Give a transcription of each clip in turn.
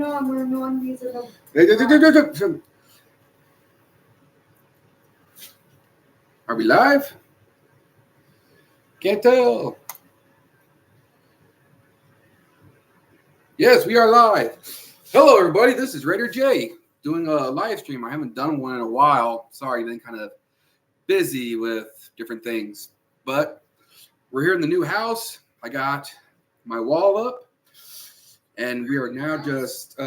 Are we live? Can't tell. Yes, we are live. Hello, everybody. This is Raider J doing a live stream. I haven't done one in a while. Sorry, been kind of busy with different things. But we're here in the new house. I got my wall up, and we are now just.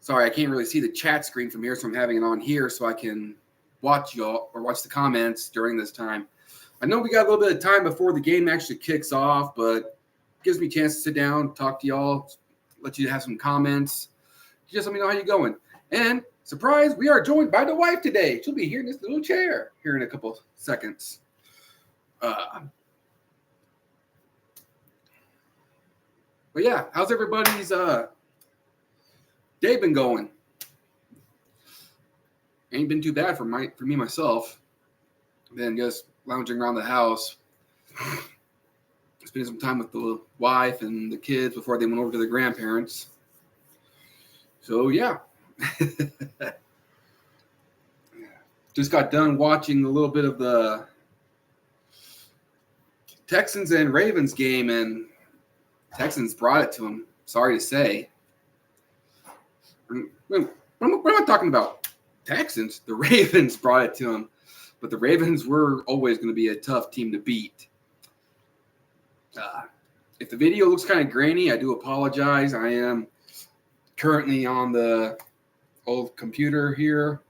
Sorry, I can't really see the chat screen from here, so I'm having it on here so I can watch y'all or watch the comments during this time. I know we got a little bit of time before the game actually kicks off, but it gives me a chance to sit down, talk to y'all, let you have some comments. Just let me know how you're going. And surprise, we are joined by the wife today. She'll be here in this little chair here in a couple seconds. But yeah, how's everybody's day been going? Ain't been too bad for me myself. Then just lounging around the house, spending some time with the wife and the kids before they went over to their grandparents. So yeah, just got done watching a little bit of the Texans and Ravens game, and Texans brought it to them. Sorry to say. What am I talking about? Texans. The Ravens brought it to them. But the Ravens were always going to be a tough team to beat. If the video looks kind of grainy, I do apologize. I am currently on the old computer here.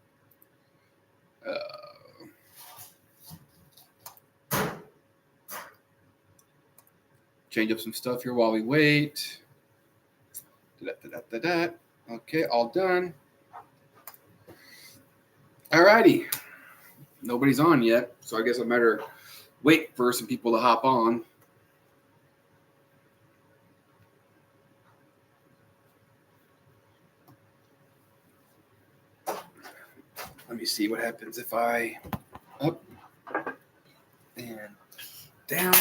Change up some stuff here while we wait. Okay, all done. Alrighty. Nobody's on yet, so I guess I better wait for some people to hop on. Let me see what happens if I up and down.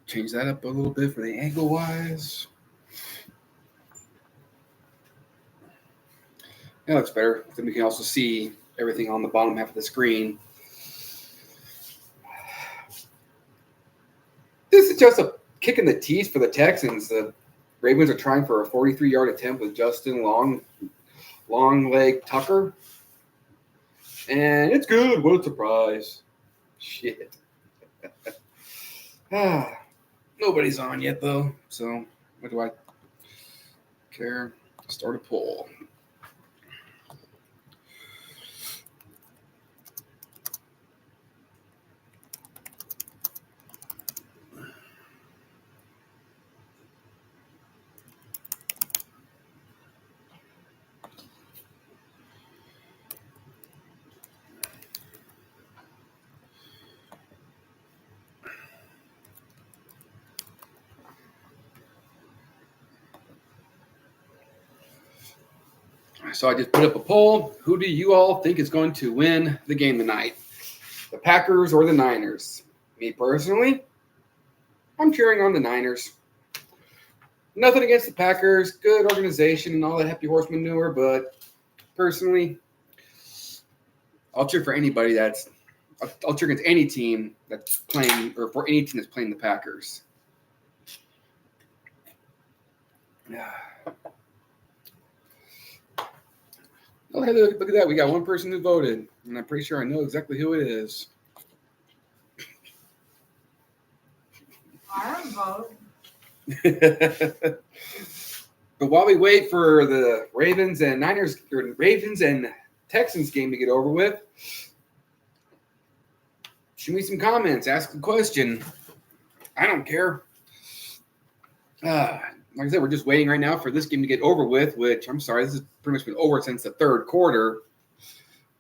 Change that up a little bit for the angle wise. That looks better. Then we can also see everything on the bottom half of the screen. This is just a kick in the teeth for the Texans. The Ravens are trying for a 43-yard attempt with Justin long leg Tucker. And it's good. What a surprise. Shit. Nobody's on yet, though. So what do I care? Start a poll. So I just put up a poll. Who do you all think is going to win the game tonight? The Packers or the Niners? Me personally, I'm cheering on the Niners. Nothing against the Packers. Good organization and all that happy horse manure, but personally, I'll cheer for anybody I'll cheer against any team that's playing, or for any team that's playing the Packers. Yeah. Oh, hey, look at that. We got one person who voted, and I'm pretty sure I know exactly who it is. I vote. But while we wait for the Ravens and Texans game to get over with, shoot me some comments. Ask a question. I don't care. Like I said, we're just waiting right now for this game to get over with, which I'm sorry, this has pretty much been over since the third quarter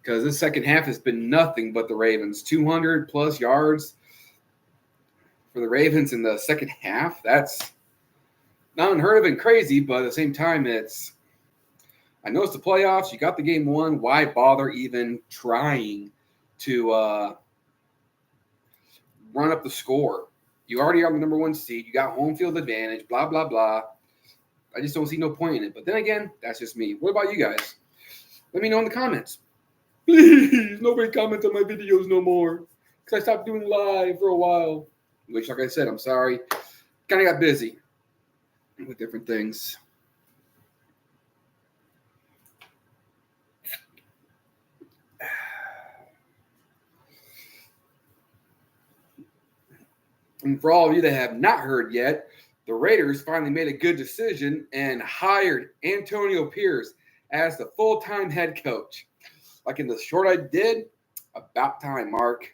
because this second half has been nothing but the Ravens. 200 plus yards for the Ravens in the second half. That's not unheard of and crazy, but at the same time, I know it's the playoffs. You got the game won. Why bother even trying to run up the score? You already are the number 1 seed. You got home field advantage, blah, blah, blah. I just don't see no point in it. But then again, that's just me. What about you guys? Let me know in the comments. Please, nobody comments on my videos no more. Because I stopped doing live for a while. Which, like I said, I'm sorry. Kind of got busy with different things. And for all of you that have not heard yet, the Raiders finally made a good decision and hired Antonio Pierce as the full-time head coach. Like in the short I did, about time, Mark.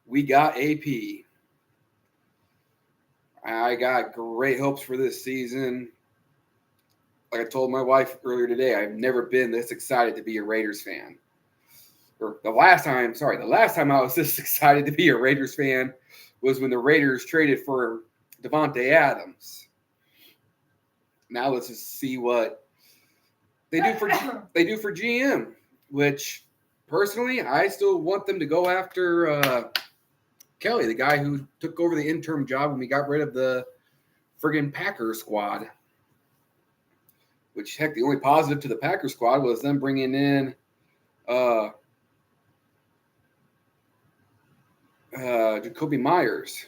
We got AP. I got great hopes for this season. Like I told my wife earlier today, I've never been this excited to be a Raiders fan. Or the last time I was this excited to be a Raiders fan was when the Raiders traded for Davante Adams. Now let's just see what they do for GM, which personally I still want them to go after Kelly, the guy who took over the interim job when we got rid of the friggin' Packers squad. Which, heck, the only positive to the Packers squad was them bringing in Jacoby Myers.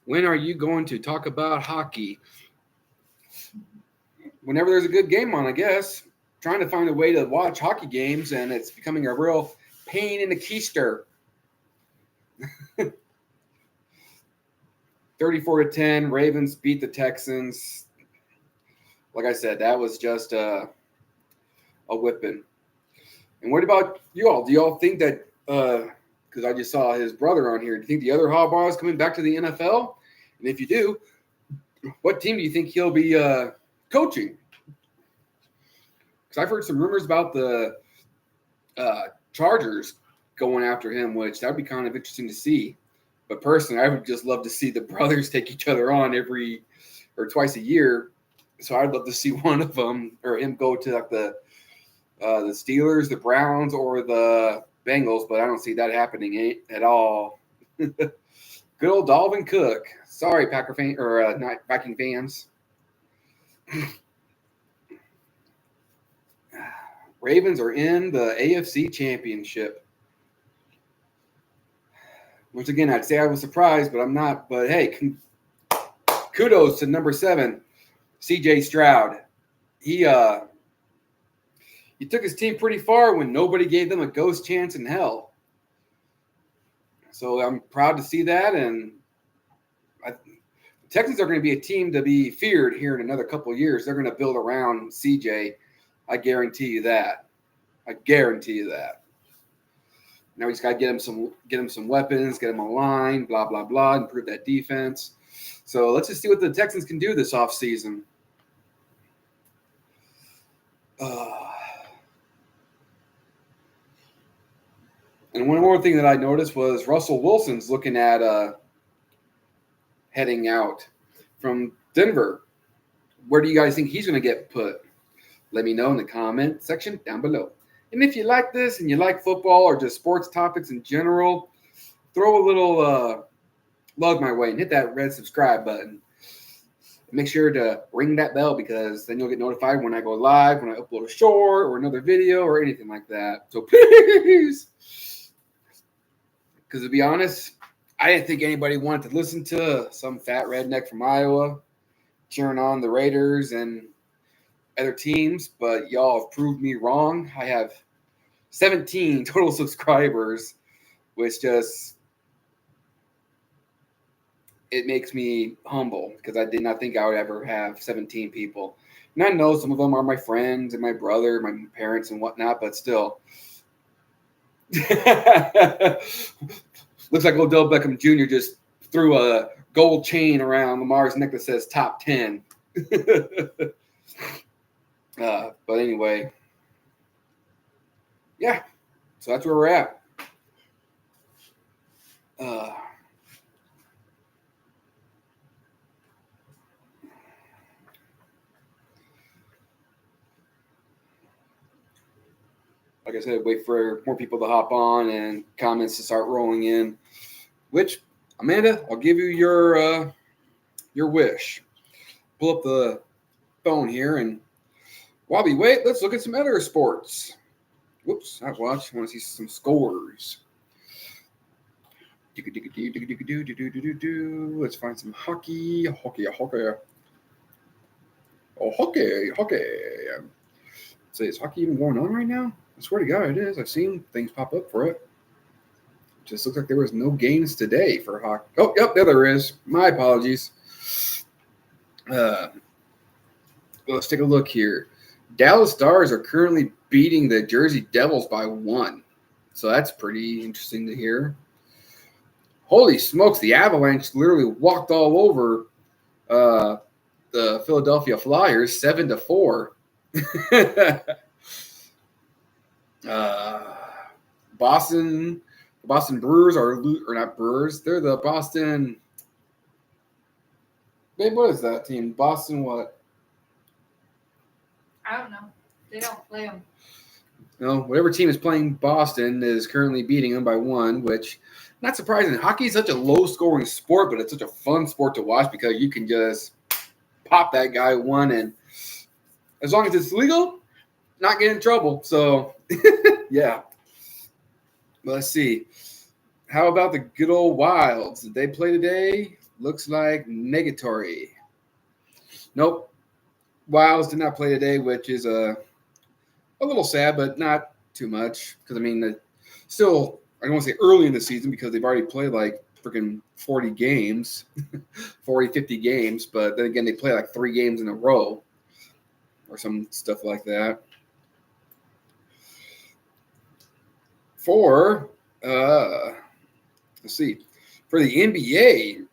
When are you going to talk about hockey? Whenever there's a good game on, I guess. Trying to find a way to watch hockey games, and it's becoming a real pain in the keister. 34-10, Ravens beat the Texans. Like I said, that was just a whipping. And what about you all? Do y'all think that, because I just saw his brother on here, do you think the other Harbaugh is coming back to the NFL? And if you do, what team do you think he'll be coaching? Because I've heard some rumors about the Chargers going after him, which that would be kind of interesting to see. But personally, I would just love to see the brothers take each other on every or twice a year. So I'd love to see one of them or him go to like the Steelers, the Browns, or the Bengals. But I don't see that happening at all. Good old Dalvin Cook. Sorry, Packer fan or not Viking fans. Ravens are in the AFC Championship. Once again, I'd say I was surprised, but I'm not. But hey, kudos to number 7, CJ Stroud. He took his team pretty far when nobody gave them a ghost chance in hell. So I'm proud to see that, and the Texans are going to be a team to be feared here in another couple of years. They're going to build around CJ. I guarantee you that. Now we just got to get him some weapons, get him a line, blah, blah, blah, improve that defense. So let's just see what the Texans can do this offseason. And one more thing that I noticed was Russell Wilson's looking at heading out from Denver. Where do you guys think he's going to get put? Let me know in the comment section down below. And if you like this and you like football or just sports topics in general, throw a little love my way and hit that red subscribe button. Make sure to ring that bell because then you'll get notified when I go live, when I upload a short or another video or anything like that. So please, because to be honest, I didn't think anybody wanted to listen to some fat redneck from Iowa cheering on the Raiders and other teams, but y'all have proved me wrong. I have 17 total subscribers, which just it makes me humble because I did not think I would ever have 17 people. And I know some of them are my friends and my brother, my parents and whatnot, but still. Looks like Odell Beckham Jr. just threw a gold chain around Lamar's neck that says top 10. But anyway, yeah, so that's where we're at. Like I said, wait for more people to hop on and comments to start rolling in, which Amanda, I'll give you your wish. Pull up the phone here, and while we wait, let's look at some other sports. Whoops, I want to see some scores. Let's find some hockey. Oh, hockey. Say, is hockey even going on right now? I swear to God, it is. I've seen things pop up for it. Just looks like there was no games today for hockey. Oh, yep, there is. My apologies. Let's take a look here. Dallas Stars are currently beating the Jersey Devils by 1. So that's pretty interesting to hear. Holy smokes, the Avalanche literally walked all over the Philadelphia Flyers 7-4. Boston Brewers or not Brewers. They're the Boston. Babe, what is that team? Boston what? I don't know. They don't play them. No, whatever team is playing Boston is currently beating them by 1, which not surprising. Hockey is such a low-scoring sport, but it's such a fun sport to watch because you can just pop that guy 1, and as long as it's legal, not get in trouble. So, yeah. Let's see. How about the good old Wilds? Did they play today? Looks like negatory. Nope. Wilds did not play today, which is a little sad, but not too much. Because, I mean, still, I don't want to say early in the season because they've already played like freaking 40 games, 40, 50 games. But then again, they play like 3 games in a row or some stuff like that. Let's see, for the NBA,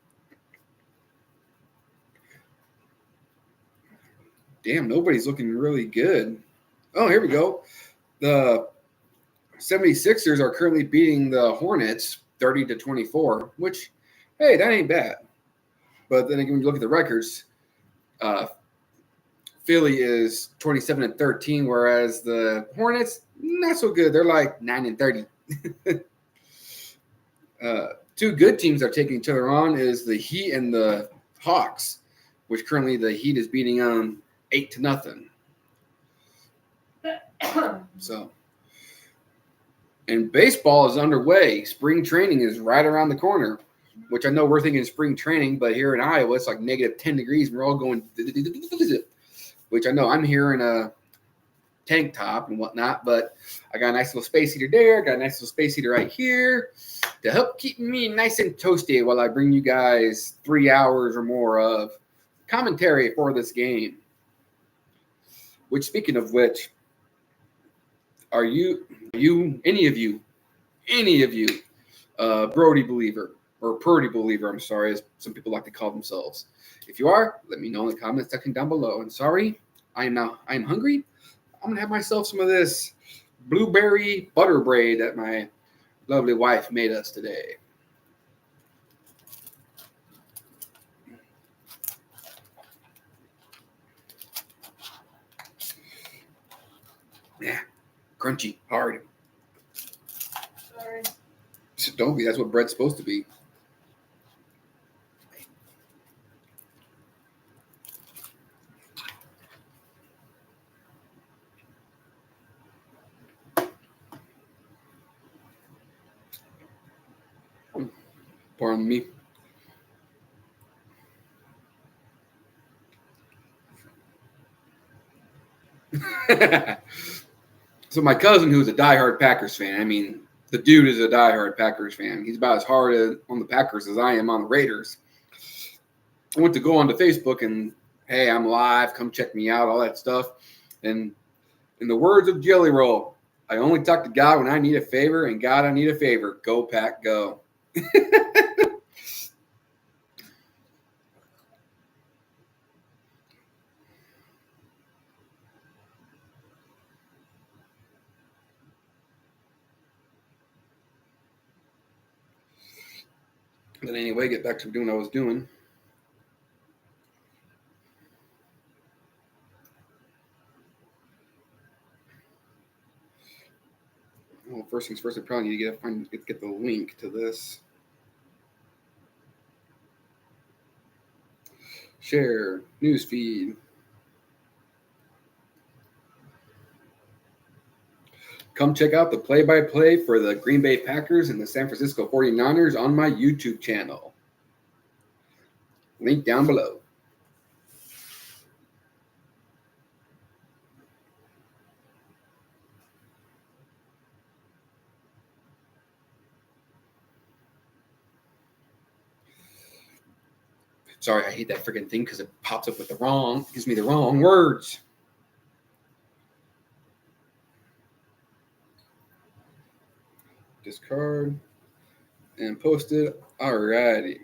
damn, nobody's looking really good. Oh, here we go. The 76ers are currently beating the Hornets 30-24, which, hey, that ain't bad. But then again, when you look at the records, Philly is 27-13, whereas the Hornets, not so good. They're like 9-30. 2 good teams that are taking each other on is the Heat and the Hawks, which currently the Heat is beating them 8-0. So, and baseball is underway. Spring training is right around the corner, which I know we're thinking spring training, but here in Iowa, it's like -10 degrees, and we're all going, which I know I'm here in a tank top and whatnot, but I got a nice little space heater there, got a nice little space heater right here to help keep me nice and toasty while I bring you guys 3 hours or more of commentary for this game. Which, speaking of which, are you any of you Brody believer or Purdy believer? I'm sorry, as some people like to call themselves. If you are, let me know in the comment section down below. And sorry, I'm hungry. I'm gonna have myself some of this blueberry butter braid that my lovely wife made us today. Yeah, crunchy, hard. Sorry. Don't be. That's what bread's supposed to be. Pardon me. So my cousin, who's a diehard Packers fan, I mean, the dude is a diehard Packers fan. He's about as hard on the Packers as I am on the Raiders. I went to go onto Facebook and, hey, I'm live. Come check me out, all that stuff. And in the words of Jelly Roll, I only talk to God when I need a favor, and God, I need a favor. Go, Pack, go. But anyway, get back to doing what I was doing. Well, first things first, I probably need to get the link to this. Share. News feed. Come check out the play-by-play for the Green Bay Packers and the San Francisco 49ers on my YouTube channel. Link down below. Sorry, I hate that freaking thing because it pops up with gives me the wrong words. Discard and posted. Alrighty.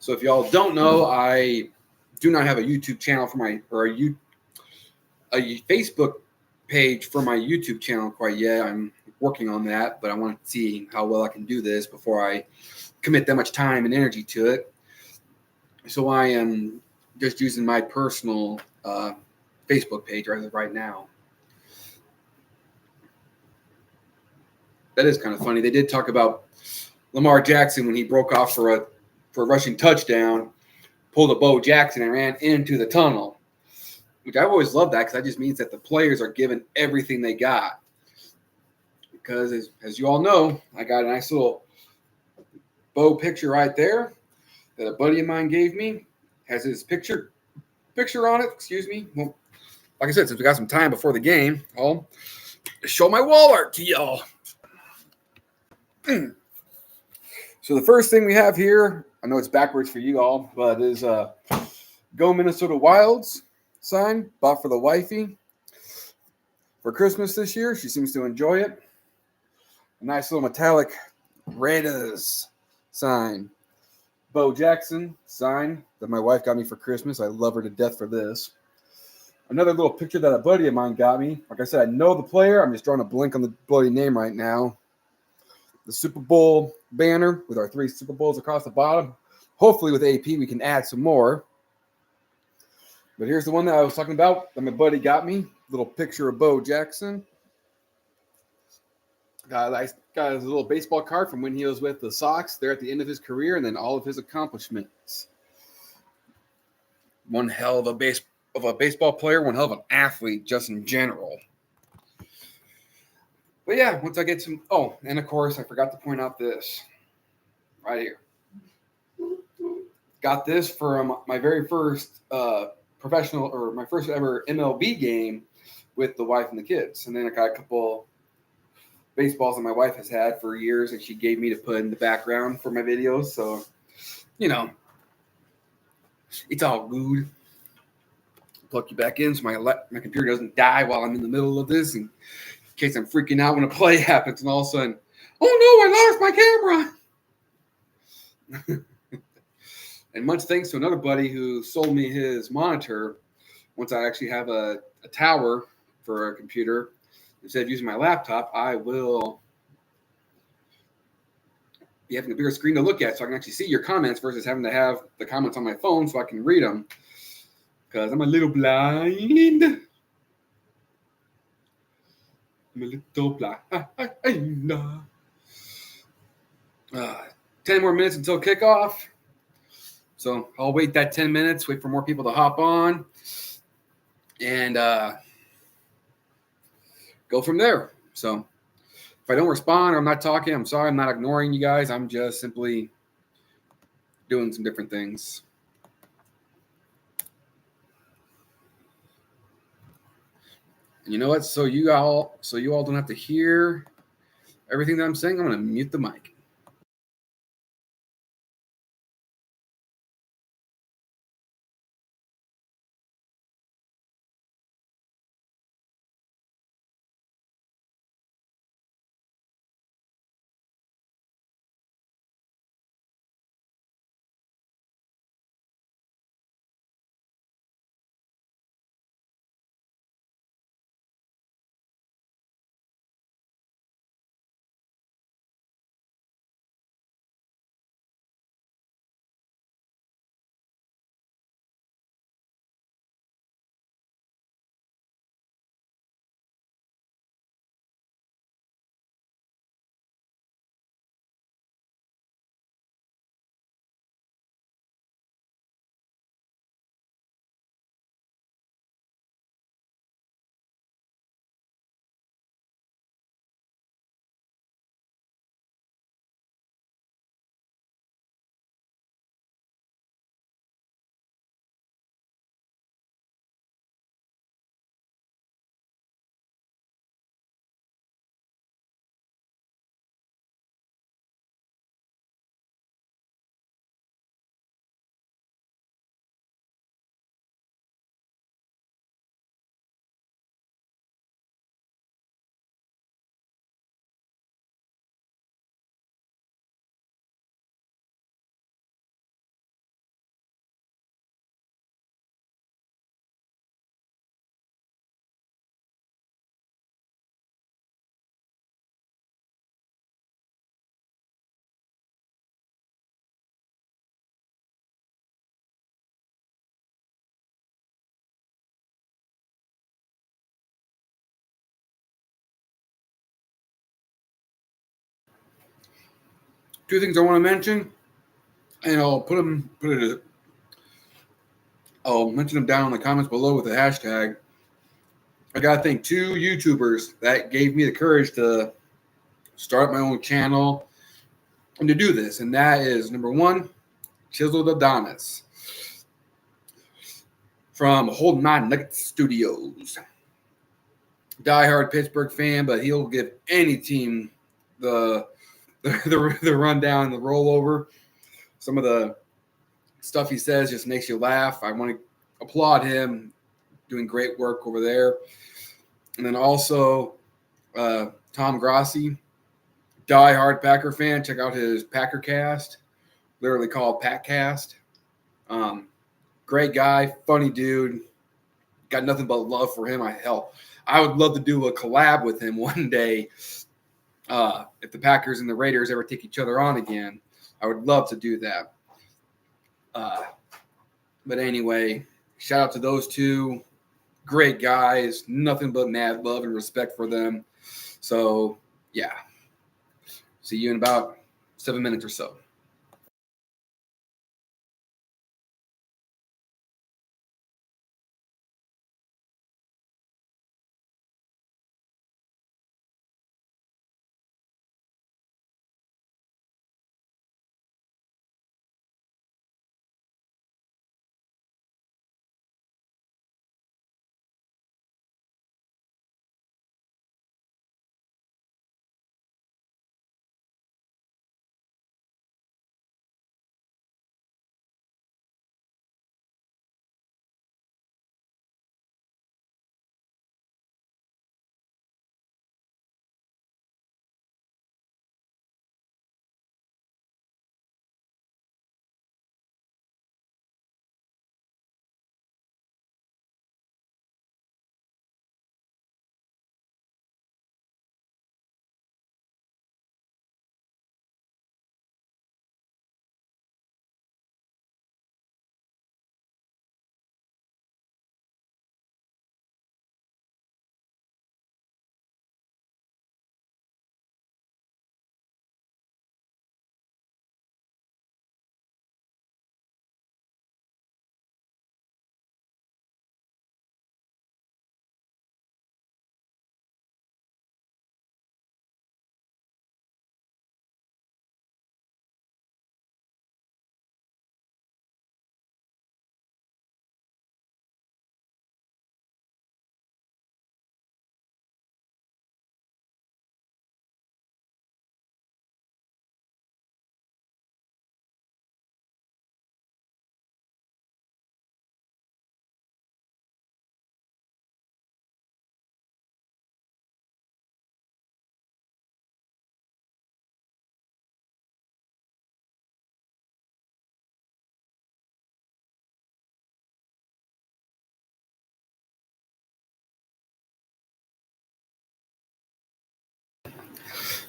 So if y'all don't know, I do not have a YouTube channel for a Facebook page for my YouTube channel quite yet. I'm working on that, but I want to see how well I can do this before I commit that much time and energy to it. So I am just using my personal Facebook page right now. That is kind of funny. They did talk about Lamar Jackson when he broke off for a rushing touchdown, pulled a Bo Jackson and ran into the tunnel, which I've always loved that because that just means that the players are giving everything they got. Because as you all know, I got a nice little Bo picture right there that a buddy of mine gave me. Has his picture on it. Excuse me. Well, like I said, since we got some time before the game, I'll show my wall art to y'all. So the first thing we have here, I know it's backwards for you all, but is Go Minnesota Wilds sign bought for the wifey for Christmas this year. She seems to enjoy it. A nice little metallic Raiders sign. Bo Jackson sign that my wife got me for Christmas. I love her to death for this. Another little picture that a buddy of mine got me. Like I said, I know the player. I'm just drawing a blank on the bloody name right now. The Super Bowl banner with our 3 Super Bowls across the bottom. Hopefully with AP we can add some more. But here's the one that I was talking about that my buddy got me. Little picture of Bo Jackson. Got his little baseball card from when he was with the Sox. There at the end of his career, and then all of his accomplishments. One hell of a baseball player, one hell of an athlete, just in general. But yeah, once I get some. Oh, and of course, I forgot to point out this right here. Got this from my very first professional, or my first ever MLB game with the wife and the kids, and then I got a couple baseballs that my wife has had for years, and she gave me to put in the background for my videos. So, it's all good. Plug you back in so my computer doesn't die while I'm in the middle of this, in case I'm freaking out when a play happens, and all of a sudden, oh no, I lost my camera. And much thanks to another buddy who sold me his monitor. Once I actually have a tower for a computer, instead of using my laptop, I will be having a bigger screen to look at so I can actually see your comments versus having to have the comments on my phone so I can read them. Because I'm a little blind. I'm a little blind. 10 more minutes until kickoff. So I'll wait that 10 minutes, wait for more people to hop on, and go from there. So if I don't respond or I'm not talking, I'm sorry. I'm not ignoring you guys. I'm just simply doing some different things. And you know what? So you all don't have to hear everything that I'm saying. I'm going to mute the mic. two things I want to mention, and I'll mention them down in the comments below with the hashtag. I gotta thank two YouTubers that gave me the courage to start my own channel and to do this, and that is number one, Chiseled Adonis from Hold Nine Nuggets Studios. Diehard Pittsburgh fan, but he'll give any team the rundown, the rollover. Some of the stuff he says just makes you laugh. I want to applaud him, doing great work over there. And then also Tom Grossi, diehard Packer fan. Check out his Packer cast, literally called Packcast. Great guy, funny dude. Got nothing but love for him. I would love to do a collab with him one day. If the Packers and the Raiders ever take each other on again, I would love to do that. But anyway, shout out to those two. Great guys. Nothing but mad love and respect for them. So, yeah. See you in about 7 minutes or so.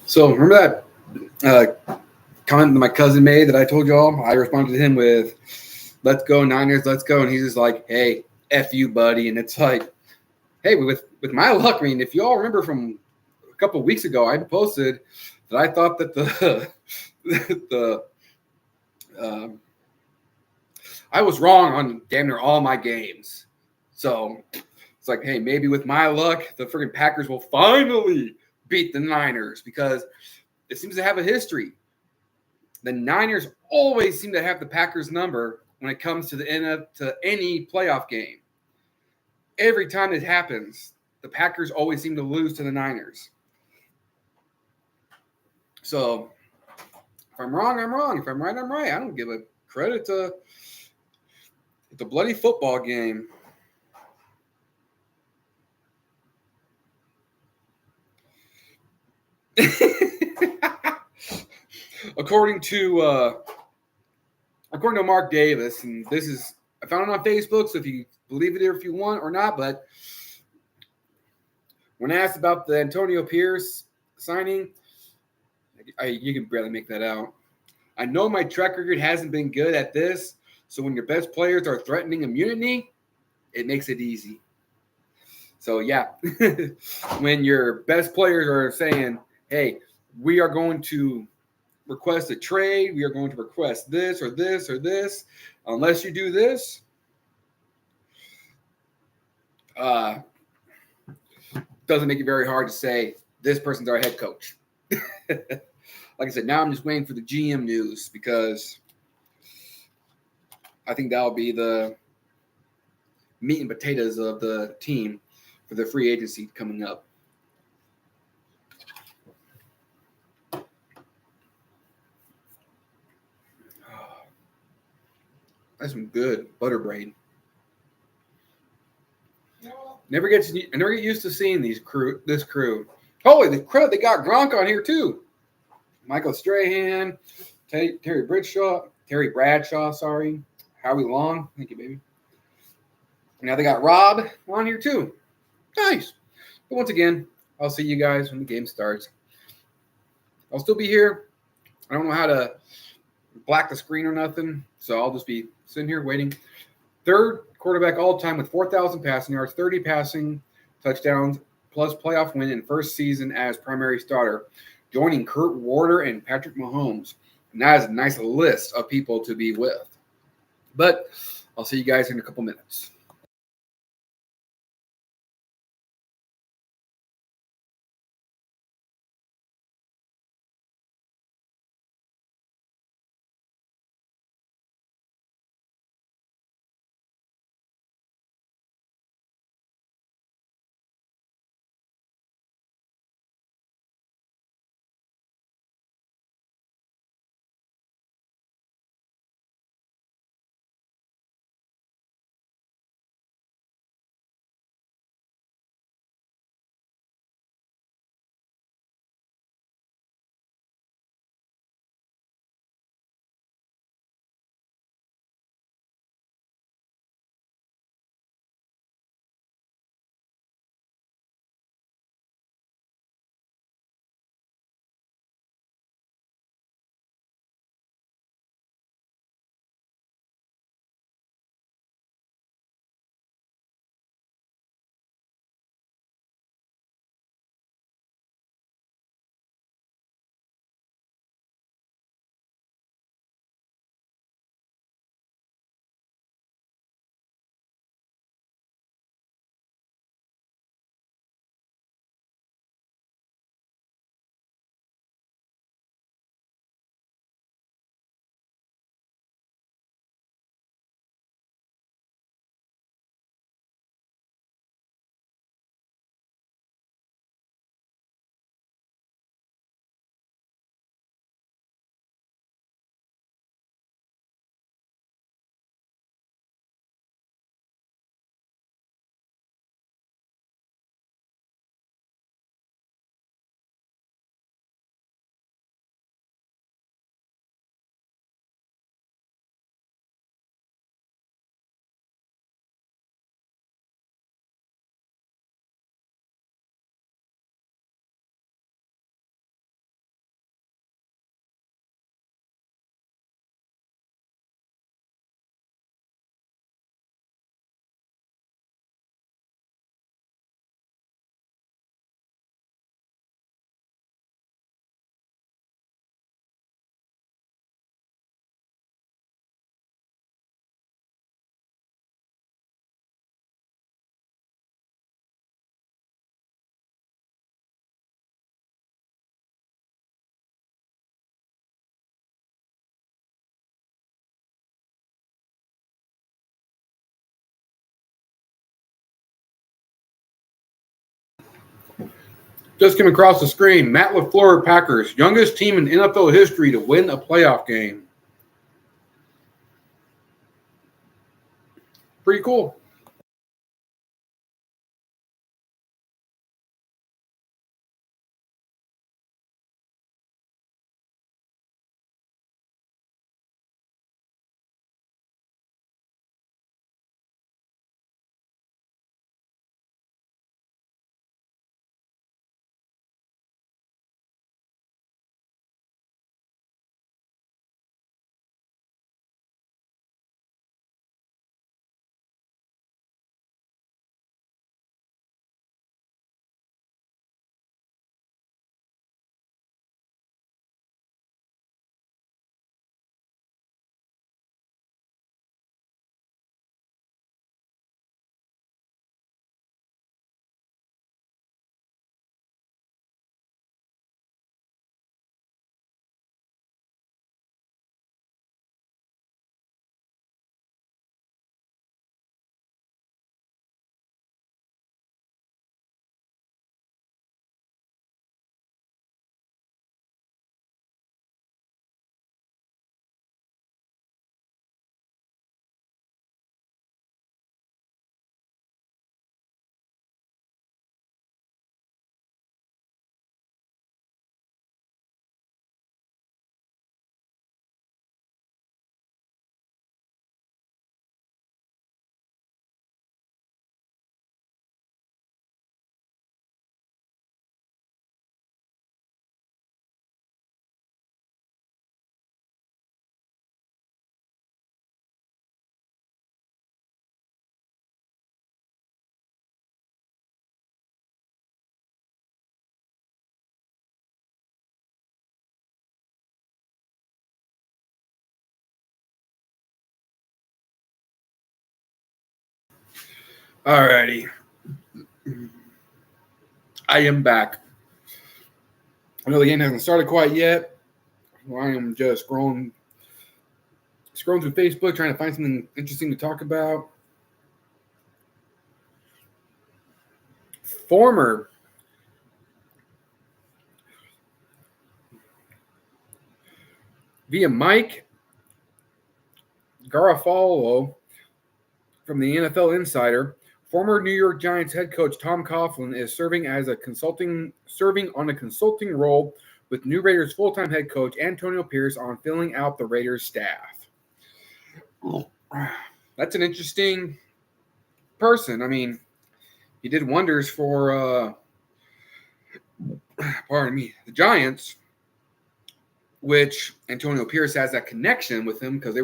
So remember that comment that my cousin made that I told y'all? I responded to him with, "Let's go Niners, let's go," and he's just like, "Hey, f you, buddy." And it's like, hey, with my luck, I mean, if you all remember from a couple of weeks ago, I posted that I thought that I was wrong on damn near all my games. So it's like, hey, maybe with my luck, the freaking Packers will finally beat the Niners because it seems to have a history. The Niners always seem to have the Packers number when it comes to the end to any playoff game. Every time it happens, the Packers always seem to lose to the Niners. So if I'm wrong, I'm wrong. If I'm right, I'm right. I don't give a credit to the bloody football game. According to Mark Davis, and this is, I found it on Facebook, so if you believe it or if you want or not, but when asked about the Antonio Pierce signing, you can barely make that out. I know my track record hasn't been good at this, so when your best players are threatening immunity, it makes it easy. So, yeah, when your best players are saying, hey, we are going to request a trade. We are going to request this or this or this. Unless you do this, doesn't make it very hard to say this person's our head coach. Like I said, now I'm just waiting for the GM news because I think that'll be the meat and potatoes of the team for the free agency coming up. That's some good butter braid. Never get used to seeing this crew. Holy the crud! They got Gronk on here too. Michael Strahan, Terry Bradshaw. Sorry, Howie Long. Thank you, baby. Now they got Rob on here too. Nice. But once again, I'll see you guys when the game starts. I'll still be here. I don't know how to black the screen or nothing, so I'll just be sitting here waiting. Third quarterback all time with 4,000 passing yards, 30 passing touchdowns, plus playoff win in first season as primary starter, joining Kurt Warner and Patrick Mahomes. And that is a nice list of people to be with. But I'll see you guys in a couple minutes. Just came across the screen. Matt LaFleur, Packers, youngest team in NFL history to win a playoff game. Pretty cool. Alrighty. I am back. I know the game hasn't started quite yet. I am just scrolling through Facebook, trying to find something interesting to talk about. Former via Mike Garafolo from the NFL Insider, former New York Giants head coach Tom Coughlin is serving on a consulting role with new Raiders full-time head coach Antonio Pierce on filling out the Raiders staff. That's an interesting person. I mean, he did wonders for the Giants, which Antonio Pierce has that connection with him because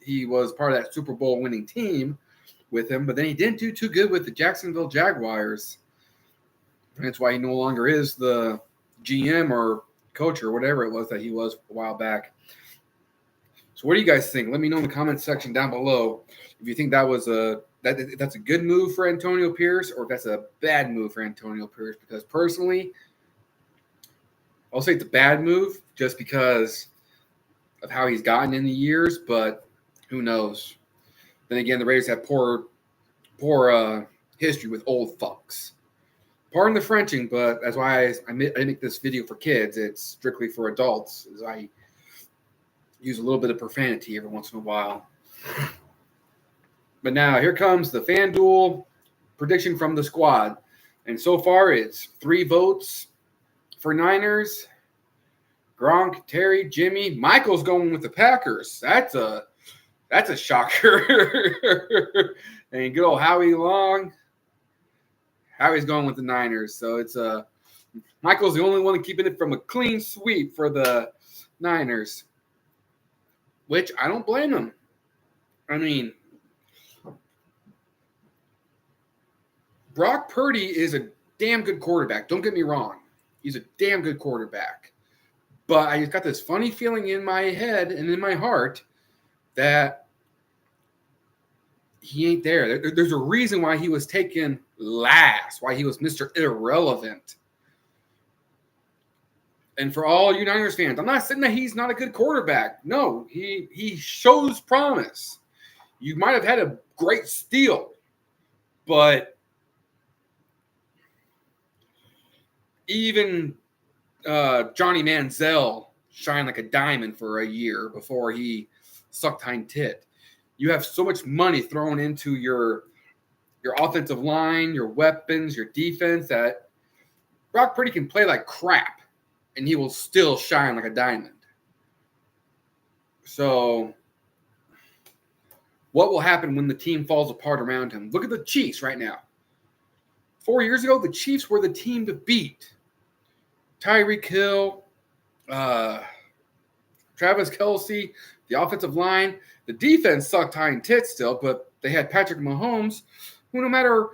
he was part of that Super Bowl winning team with him, but then he didn't do too good with the Jacksonville Jaguars. And that's why he no longer is the GM or coach or whatever it was that he was a while back. So what do you guys think? Let me know in the comments section down below if you think that's a good move for Antonio Pierce or if that's a bad move for Antonio Pierce. Because personally, I'll say it's a bad move just because of how he's gotten in the years, but who knows? Then again, the Raiders have poor history with old fucks. Pardon the Frenching, but that's why I make this video for kids. It's strictly for adults, as I use a little bit of profanity every once in a while. But now, here comes the FanDuel prediction from the squad. And so far, it's 3 votes for Niners. Gronk, Terry, Jimmy. Michael's going with the Packers. That's a shocker. And good old Howie Long. Howie's going with the Niners. So it's Michael's the only one keeping it from a clean sweep for the Niners. Which I don't blame him. I mean, Brock Purdy is a damn good quarterback. Don't get me wrong. He's a damn good quarterback. But I just got this funny feeling in my head and in my heart that he ain't there. There's a reason why he was taken last, why he was Mr. Irrelevant. And for all you Niners fans, I'm not saying that he's not a good quarterback. No, he shows promise. You might have had a great steal, but even Johnny Manziel shined like a diamond for a year before he sucked hind tit. You have so much money thrown into your offensive line, your weapons, your defense that Brock Purdy can play like crap, and he will still shine like a diamond. So what will happen when the team falls apart around him? Look at the Chiefs right now. 4 years ago, the Chiefs were the team to beat. Tyreek Hill, Travis Kelce, the offensive line. The defense sucked hind tits still, but they had Patrick Mahomes, who no matter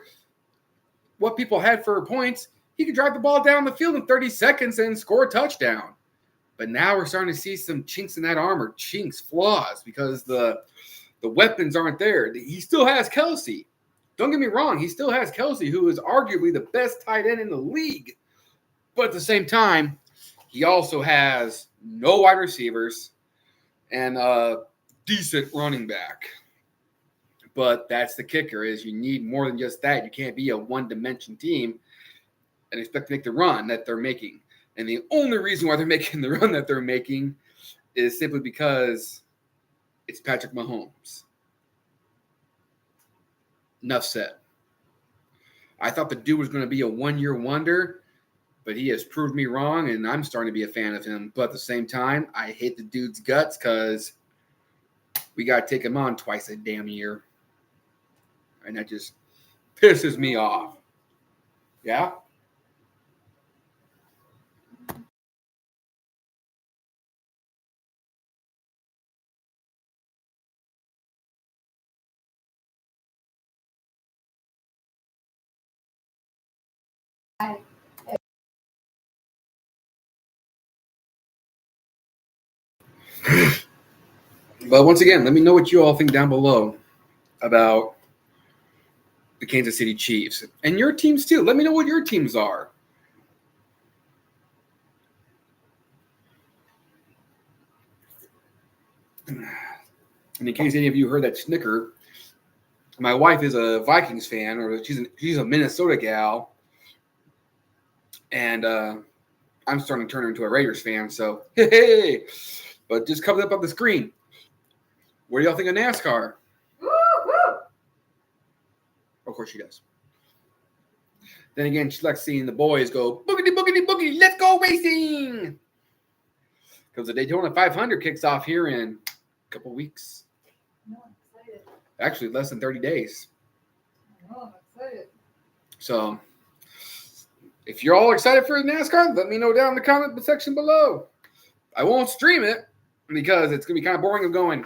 what people had for points, he could drive the ball down the field in 30 seconds and score a touchdown. But now we're starting to see some chinks in that armor, flaws, because the weapons aren't there. He still has Kelce. Don't get me wrong. He still has Kelce, who is arguably the best tight end in the league. But at the same time, he also has no wide receivers and a decent running back. But that's the kicker, is you need more than just that. You can't be a one-dimension team and expect to make the run that they're making. And the only reason why they're making the run that they're making is simply because it's Patrick Mahomes. Enough said. I thought the dude was going to be a one-year wonder, but he has proved me wrong, and I'm starting to be a fan of him. But at the same time, I hate the dude's guts because we got to take him on twice a damn year. And that just pisses me off. Yeah? But once again, let me know what you all think down below about the Kansas City Chiefs. And your teams too. Let me know what your teams are. And in case any of you heard that snicker, my wife is a Vikings fan, or she's a Minnesota gal, and I'm starting to turn her into a Raiders fan. So hey, but just comes up on the screen. What do y'all think of NASCAR? Woo-hoo! Of course she does. Then again, she likes seeing the boys go boogity boogity boogity. Let's go racing! Because the Daytona 500 kicks off here in a couple weeks. No, I'm excited. Actually, less than 30 days. No, I'm excited. So, if you're all excited for NASCAR, let me know down in the comment section below. I won't stream it because it's going to be kind of boring of going,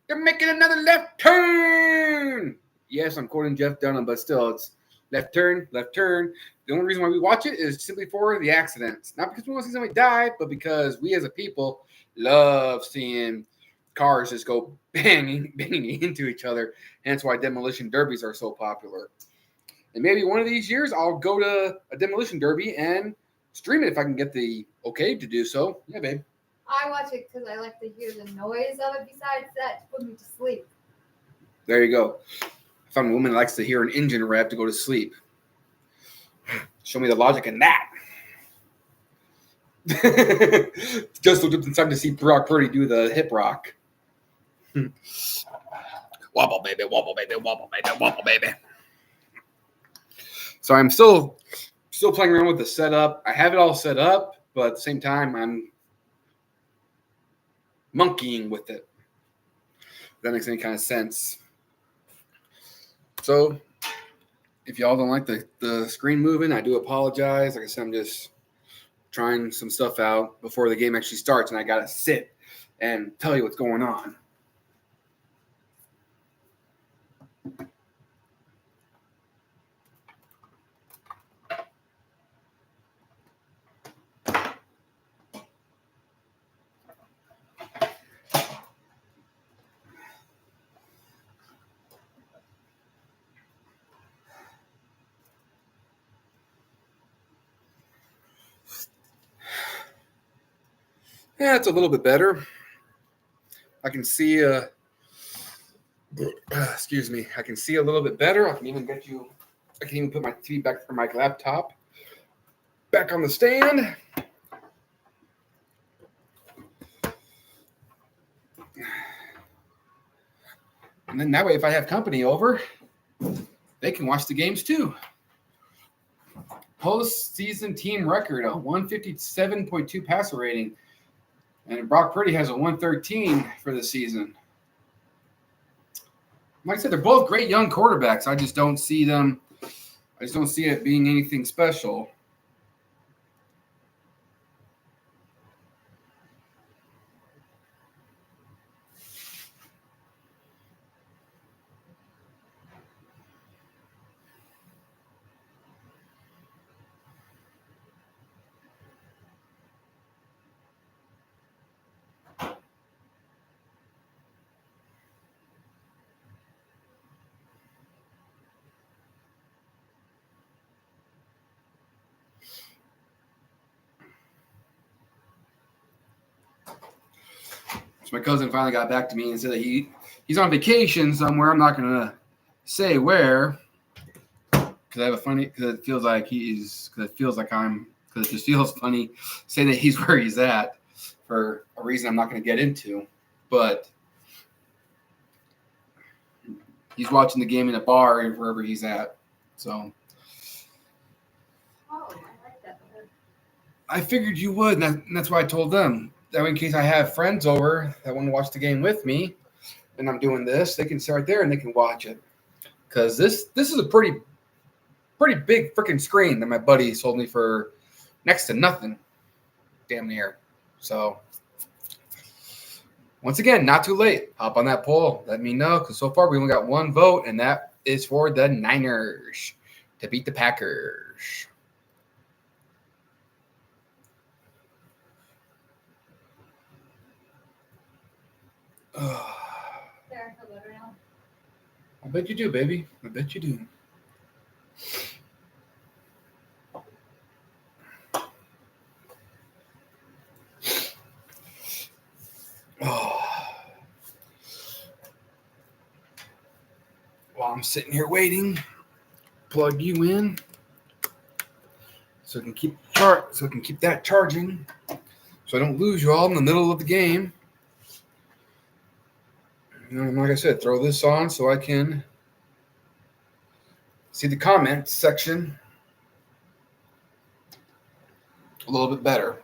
they're making another left turn. Yes, I'm quoting Jeff Dunham, but still, it's left turn, left turn. The only reason why we watch it is simply for the accidents. Not because we want to see somebody die, but because we as a people love seeing cars just go banging into each other. Hence why demolition derbies are so popular. And maybe one of these years I'll go to a demolition derby and stream it if I can get the okay to do so. Yeah, babe. I watch it because I like to hear the noise of it. Besides that, to put me to sleep. There you go. I found a woman that likes to hear an engine rev to go to sleep. Show me the logic in that. Just looked up in time to see Brock Purdy do the hip rock. Wobble, baby, wobble, baby, wobble, baby, wobble, baby. So I'm still playing around with the setup. I have it all set up, but at the same time, I'm monkeying with it. If that makes any kind of sense. So if y'all don't like the screen moving, I do apologize. Like I said, I'm just trying some stuff out before the game actually starts, and I got to sit and tell you what's going on. Yeah, it's a little bit better. I can see excuse me. I can see a little bit better. I can even put my TV back or my laptop back on the stand. And then that way, if I have company over, they can watch the games too. Postseason team record, a 157.2 passer rating. And Brock Purdy has a 113 for the season. Like I said, they're both great young quarterbacks. I just don't see it being anything special. So my cousin finally got back to me and said that he's on vacation somewhere. I'm not gonna say where because it just feels funny saying that he's where he's at for a reason I'm not gonna get into. But he's watching the game in a bar wherever he's at. So Oh, I like that better. I figured you would, and that's why I told them. That way, in case I have friends over that want to watch the game with me, and I'm doing this, they can sit right there and they can watch it. Because this is a pretty big freaking screen that my buddy sold me for next to nothing, damn near. So once again, not too late. Hop on that poll. Let me know, because so far we only got one vote, and that is for the Niners to beat the Packers. There, I feel better now. I bet you do, baby. I bet you do. Oh. While I'm sitting here waiting, plug you in so I can keep that charging, so I don't lose you all in the middle of the game. And like I said, throw this on so I can see the comments section a little bit better.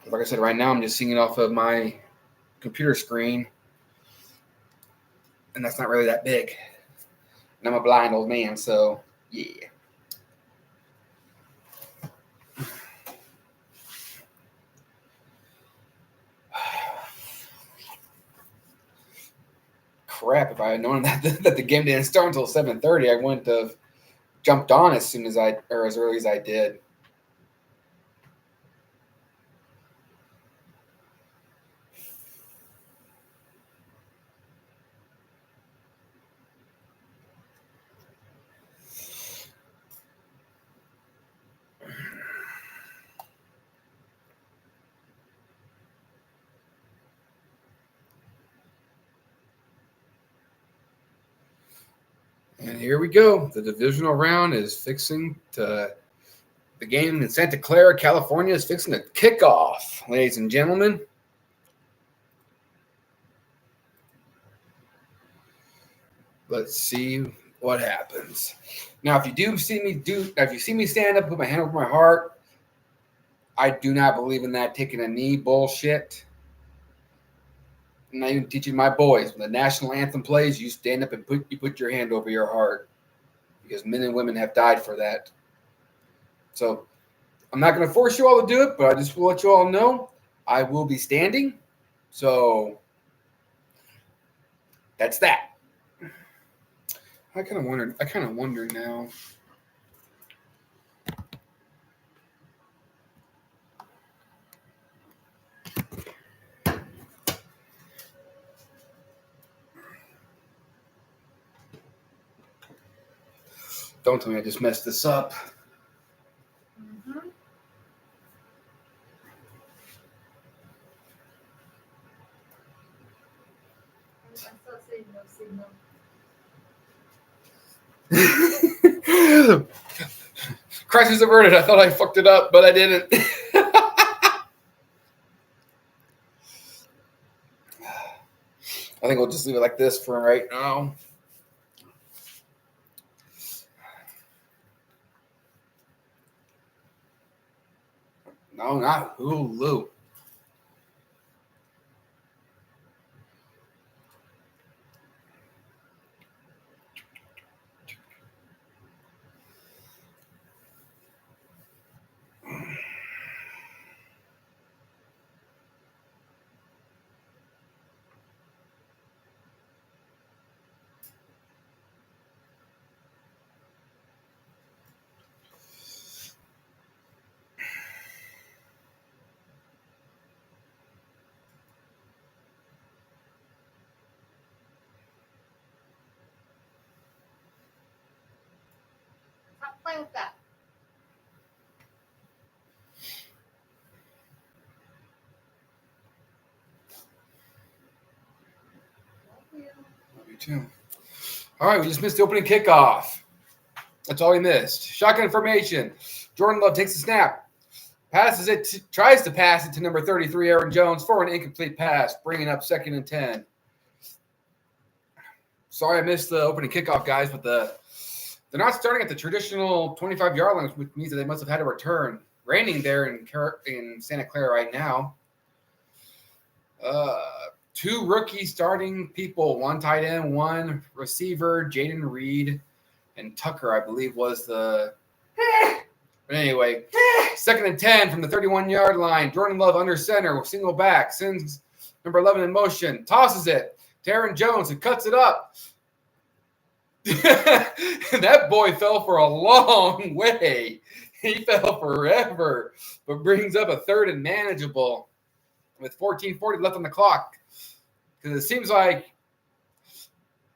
Like I said, right now I'm just seeing it off of my computer screen, and that's not really that big. And I'm a blind old man, so yeah. Crap, if I had known that the game didn't start until 7:30, I wouldn't have jumped on as early as I did. And here we go. The divisional round is fixing to. The game in Santa Clara, California is fixing to kick off, ladies and gentlemen. Let's see what happens. Now, if you see me stand up, put my hand over my heart, I do not believe in that taking a knee bullshit. I'm not even teaching my boys. When the national anthem plays, you stand up and put your hand over your heart, because men and women have died for that. So I'm not going to force you all to do it, but I just will let you all know I will be standing. So that's that. I kind of wonder now. Don't tell me I just messed this up. Mm-hmm. I'm still saying no signal. Crisis averted. I thought I fucked it up, but I didn't. I think we'll just leave it like this for right now. No, not Hulu. Stop playing with that. Love you too. All right, we just missed the opening kickoff. That's all we missed. Shotgun information. Jordan Love takes the snap. Tries to pass it to number 33, Aaron Jones, for an incomplete pass, bringing up 2nd and 10. Sorry I missed the opening kickoff, guys, but they're not starting at the traditional 25-yard line, which means that they must have had a return. Raining there in Santa Clara right now. 2 rookie starting people, 1 tight end, 1 receiver, Jaden Reed, and Tucker, I believe, was the – but anyway, 2nd and 10 from the 31-yard line. Jordan Love under center, single back, sends number 11 in motion, tosses it to Aaron Jones, and cuts it up. That boy fell for a long way. He fell forever, but brings up a 3rd and manageable with 14:40 left on the clock. Because it seems like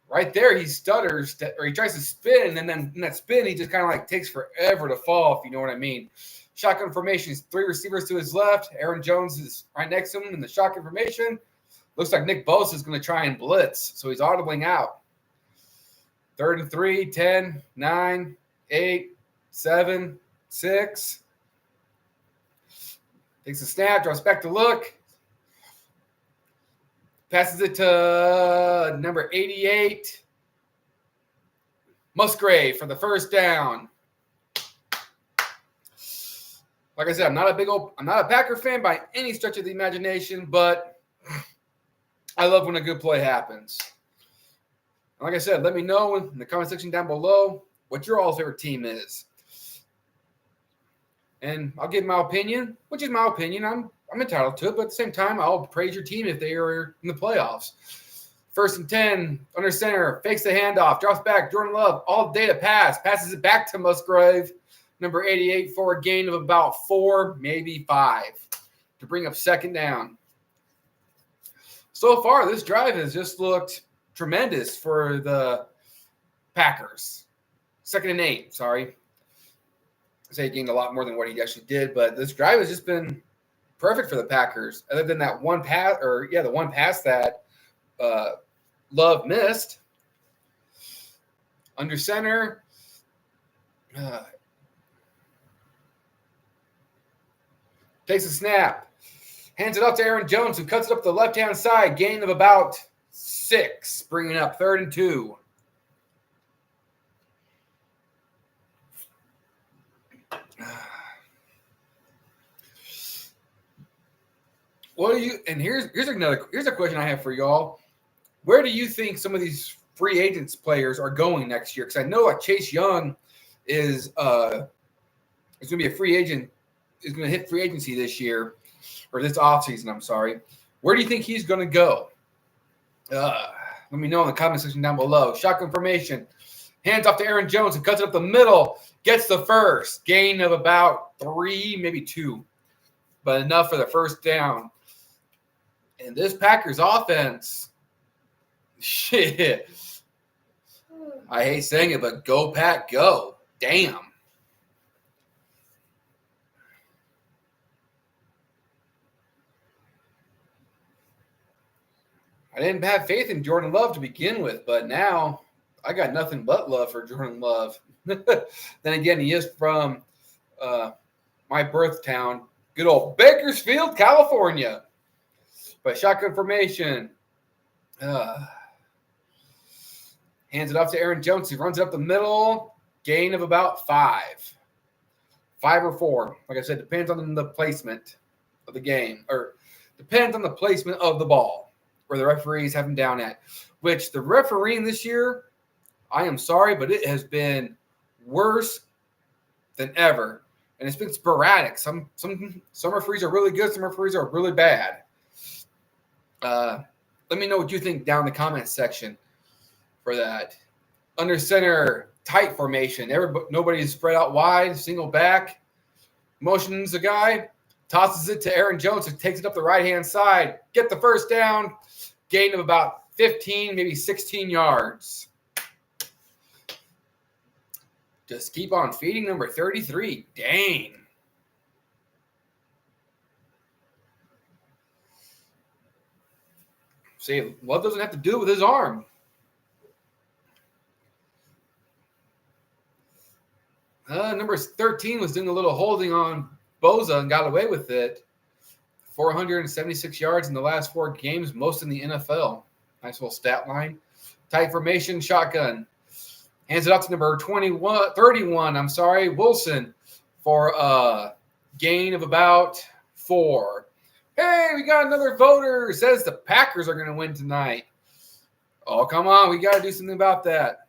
right there, he stutters, or he tries to spin, and then in that spin, he just kind of like takes forever to fall, if you know what I mean. Shotgun formation is 3 receivers to his left. Aaron Jones is right next to him in the shotgun formation. Looks like Nick Bosa is going to try and blitz, so he's audibling out. 3rd and 3, 10, 9, 8, 7, 6. Takes a snap, draws back to look. Passes it to number 88, Musgrave for the first down. Like I said, I'm not a Packer fan by any stretch of the imagination, but I love when a good play happens. And like I said, let me know in the comment section down below what your all favorite team is. And I'll give my opinion, which is my opinion. I'm entitled to it, but at the same time, I'll praise your team if they are in the playoffs. 1st and 10, under center, fakes the handoff, drops back, Jordan Love, all data pass, passes it back to Musgrave, number 88, for a gain of about 4, maybe 5, to bring up 2nd down. So far, this drive has just looked tremendous for the Packers. 2nd and 8, sorry. I say he gained a lot more than what he actually did, but this drive has just been perfect for the Packers, other than that one pass, the one pass that Love missed. Under center, takes a snap, hands it up to Aaron Jones, who cuts it up the left-hand side, gain of about 6, bringing up 3rd and 2. What do you? And here's a question I have for y'all. Where do you think some of these free agents players are going next year? Because I know Chase Young is going to be a free agent. Is going to hit free agency this year, or this offseason. I'm sorry. Where do you think he's going to go? Let me know in the comment section down below. Shotgun formation. Hands off to Aaron Jones, who cuts it up the middle. Gets the first. Gain of about 3, maybe 2. But enough for the first down. And this Packers offense, shit. I hate saying it, but go Pack, go. Damn. I didn't have faith in Jordan Love to begin with, but now I got nothing but love for Jordan Love. Then again, he is from my birth town, good old Bakersfield, California. But shotgun formation. Hands it off to Aaron Jones. He runs it up the middle. Gain of about 5. 5 or 4. Like I said, depends on the placement of the game. Or depends on the placement of the ball. Where the referees have him down at. Which the refereeing this year, I am sorry, but it has been worse than ever. And it's been sporadic. Some referees are really good. Some referees are really bad. Let me know what you think down in the comments section for that. Under center, tight formation. Nobody's spread out wide, single back. Motions the guy, tosses it to Aaron Jones, who takes it up the right-hand side. Get the first down. Gain of about 15, maybe 16 yards. Just keep on feeding number 33. Dang. See, Love doesn't have to do with his arm. Number 13 was doing a little holding on Bosa and got away with it. 476 yards in the last 4 games, most in the NFL. Nice little stat line. Tight formation, shotgun. Hands it up to number 31, Wilson, for a gain of about 4. Hey, we got another voter. Says the Packers are going to win tonight. Oh, come on. We got to do something about that.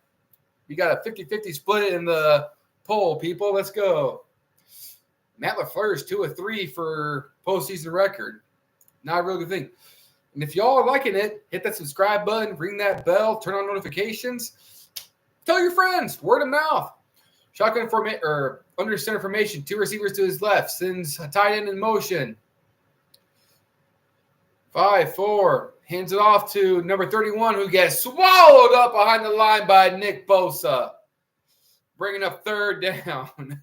We got a 50-50 split in the poll, people. Let's go. Matt LaFleur is 2 of 3 for postseason record. Not a really good thing. And if y'all are liking it, hit that subscribe button, ring that bell, turn on notifications. Tell your friends. Word of mouth. Shotgun formation or under center formation. 2 receivers to his left. Sends a tight end in motion. 5, 4. Hands it off to number 31, who gets swallowed up behind the line by Nick Bosa. Bringing up third down.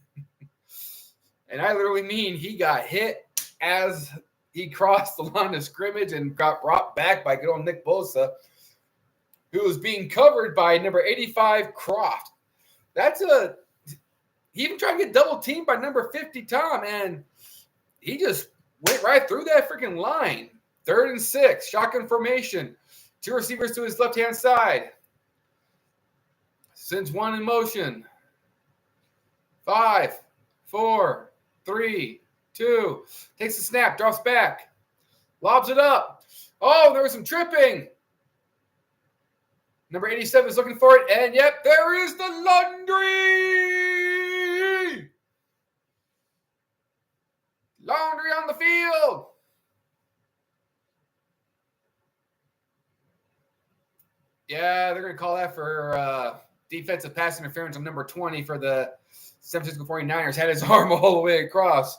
And I literally mean he got hit as he crossed the line of scrimmage and got brought back by good old Nick Bosa, who was being covered by number 85, Croft. He even tried to get double teamed by number 50, Tom, and he just went right through that freaking line. 3rd and 6, shotgun formation. 2 receivers to his left-hand side. Sends one in motion. 5, 4, 3, 2. Takes the snap, drops back. Lobs it up. Oh, there was some tripping. Number 87 is looking for it, and yep, there is the laundry. Laundry on the field. Yeah, they're going to call that for defensive pass interference on number 20 for the San Francisco 49ers. Had his arm all the way across.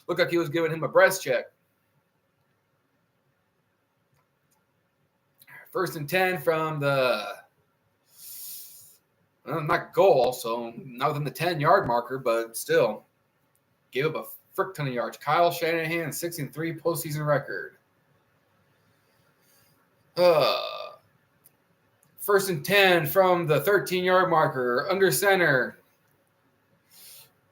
Looked like he was giving him a breast check. 1st and 10 from the not goal, so not within the 10-yard marker, but still gave up a frick ton of yards. Kyle Shanahan, 6-3 postseason record. 1st and 10 from the 13-yard marker, under center.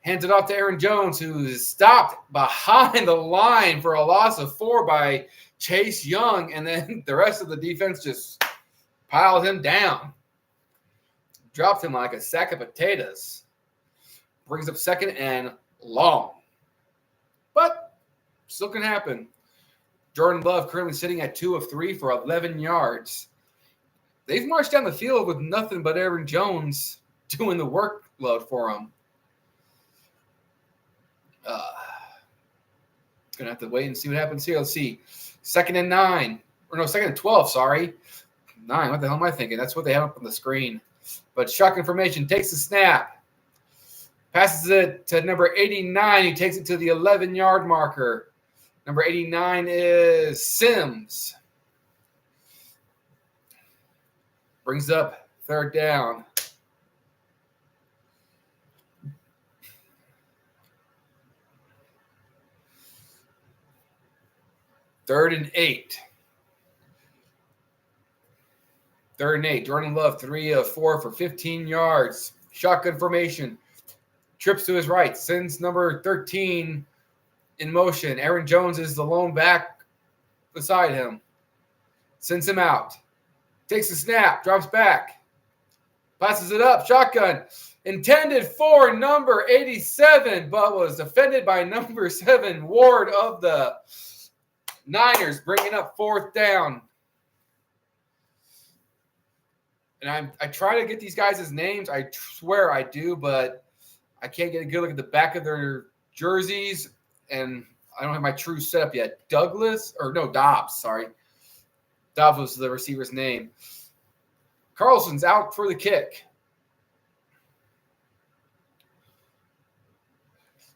Hands it off to Aaron Jones, who is stopped behind the line for a loss of 4 by Chase Young, and then the rest of the defense just piled him down. Dropped him like a sack of potatoes. Brings up 2nd and long. But still can happen. Jordan Love currently sitting at 2 of 3 for 11 yards. They've marched down the field with nothing but Aaron Jones doing the workload for them. Gonna have to wait and see what happens here. Let's see. 2nd and 9. Or no, 2nd and 12, sorry. 9. What the hell am I thinking? That's what they have up on the screen. But shotgun formation, takes the snap. Passes it to number 89. He takes it to the 11-yard marker. Number 89 is Sims. Brings up 3rd down. 3rd and 8. 3rd and 8. Jordan Love, 3 of 4 for 15 yards. Shotgun formation. Trips to his right. Sends number 13 in motion. Aaron Jones is the lone back beside him. Sends him out. Takes the snap. Drops back. Passes it up. Shotgun. Intended for number 87, but was defended by number 7, Ward of the Niners, bringing up 4th down. And I try to get these guys' names. I swear I do, but I can't get a good look at the back of their jerseys, and I don't have my true setup yet. Dobbs, sorry. Dobbs was the receiver's name. Carlson's out for the kick.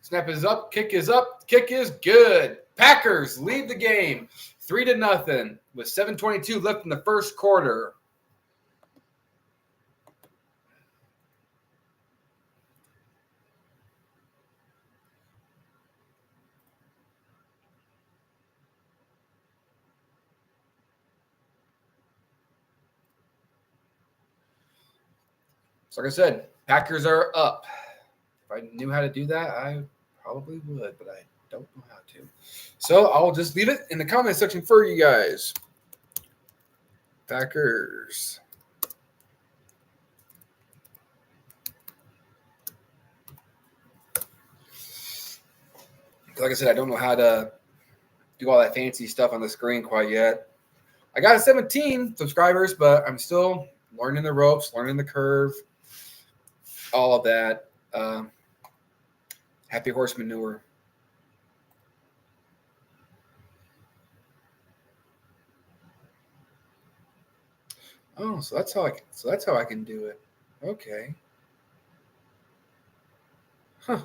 Snap is up, kick is good. Packers lead the game 3-0 with 7:22 left in the first quarter. So like I said, Packers are up. If I knew how to do that, I probably would, but I don't know how to. So I'll just leave it in the comment section for you guys. Packers. Like I said, I don't know how to do all that fancy stuff on the screen quite yet. I got 17 subscribers, but I'm still learning the ropes, learning the curve, all of that. Happy horse manure. Oh, so that's how I can do it. Okay. Huh.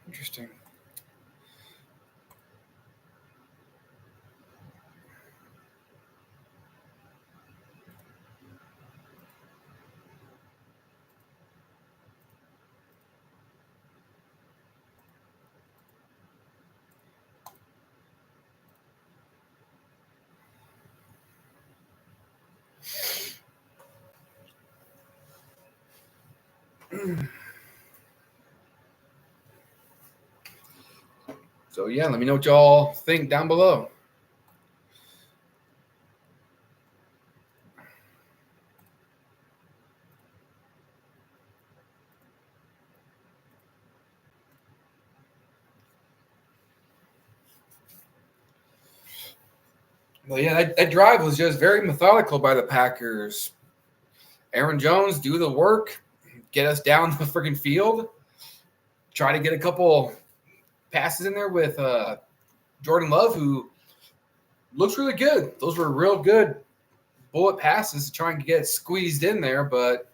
Interesting. So, yeah, let me know what y'all think down below. Well, yeah, that drive was just very methodical by the Packers. Aaron Jones, do the work, get us down the freaking field, try to get a couple passes in there with Jordan Love, who looks really good. Those were real good bullet passes to try and get squeezed in there, but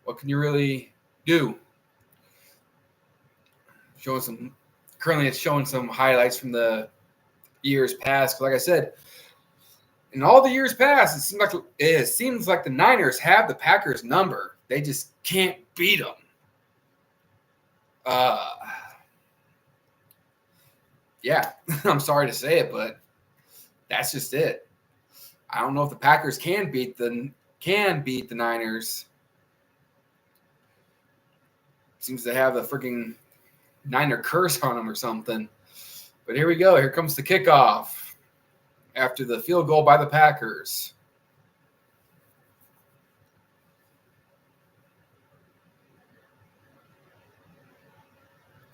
what can you really do? Currently it's showing some highlights from the years past. Like I said, in all the years past, it seems like the Niners have the Packers number. They just can't beat them. Yeah, I'm sorry to say it, but that's just it. I don't know if the Packers can beat the Niners. Seems to have the freaking Niner curse on them or something. But here we go. Here comes the kickoff after the field goal by the Packers.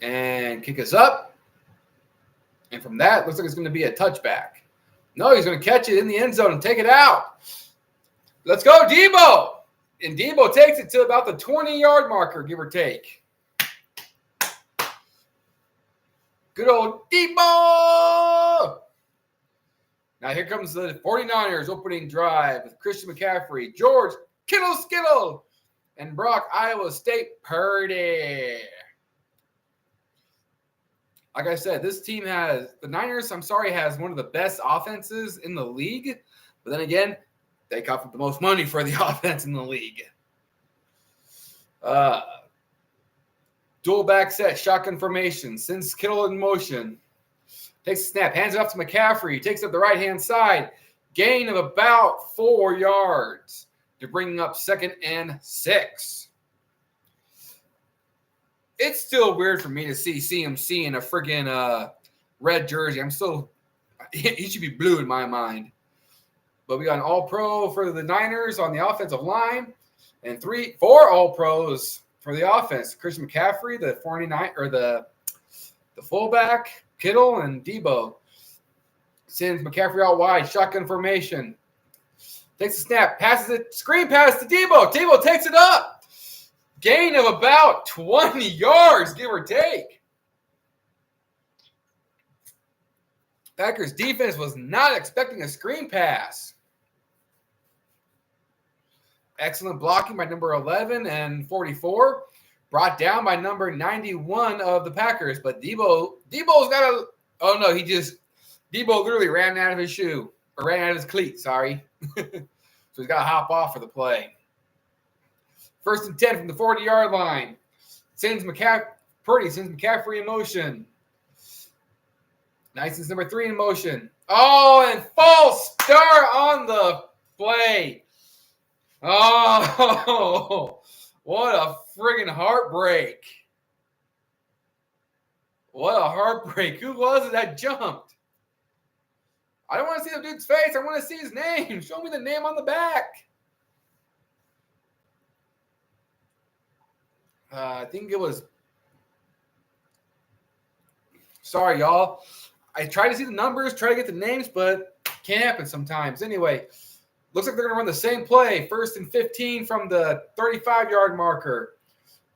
And kick us up. And from that, looks like it's going to be a touchback. No, he's going to catch it in the end zone and take it out. Let's go, Debo. And Debo takes it to about the 20-yard marker, give or take. Good old Debo. Now here comes the 49ers opening drive with Christian McCaffrey, George Skittle, and Brock Iowa State Purdy. Like I said, this team has one of the best offenses in the league. But then again, they cough up the most money for the offense in the league. Dual back set, shotgun formation, sends Kittle in motion. Takes a snap, hands it off to McCaffrey, takes it up the right-hand side. Gain of about 4 yards to bring up 2nd and 6. It's still weird for me to see CMC in a friggin' red jersey. He should be blue in my mind. But we got an all-pro for the Niners on the offensive line and 4 all-pros for the offense. Christian McCaffrey, the fullback, Kittle, and Debo. Sends McCaffrey out wide, shotgun formation. Takes a snap, passes it, screen pass to Debo. Debo takes it up. Gain of about 20 yards, give or take. Packers defense was not expecting a screen pass. Excellent blocking by number 11 and 44. Brought down by number 91 of the Packers. But Debo's got a... Oh, no, Debo literally ran out of his shoe. Or ran out of his cleat, sorry. So he's got to hop off for the play. 1st and 10 from the 40-yard line. Purdy sends McCaffrey in motion. Nice, number 3 in motion. Oh, and false start on the play. Oh, what a friggin' heartbreak. What a heartbreak. Who was it that jumped? I don't want to see the dude's face. I want to see his name. Show me the name on the back. I think it was. Sorry, y'all. I try to see the numbers, try to get the names, but can't happen sometimes. Anyway, looks like they're going to run the same play. 1st and 15 from the 35-yard marker.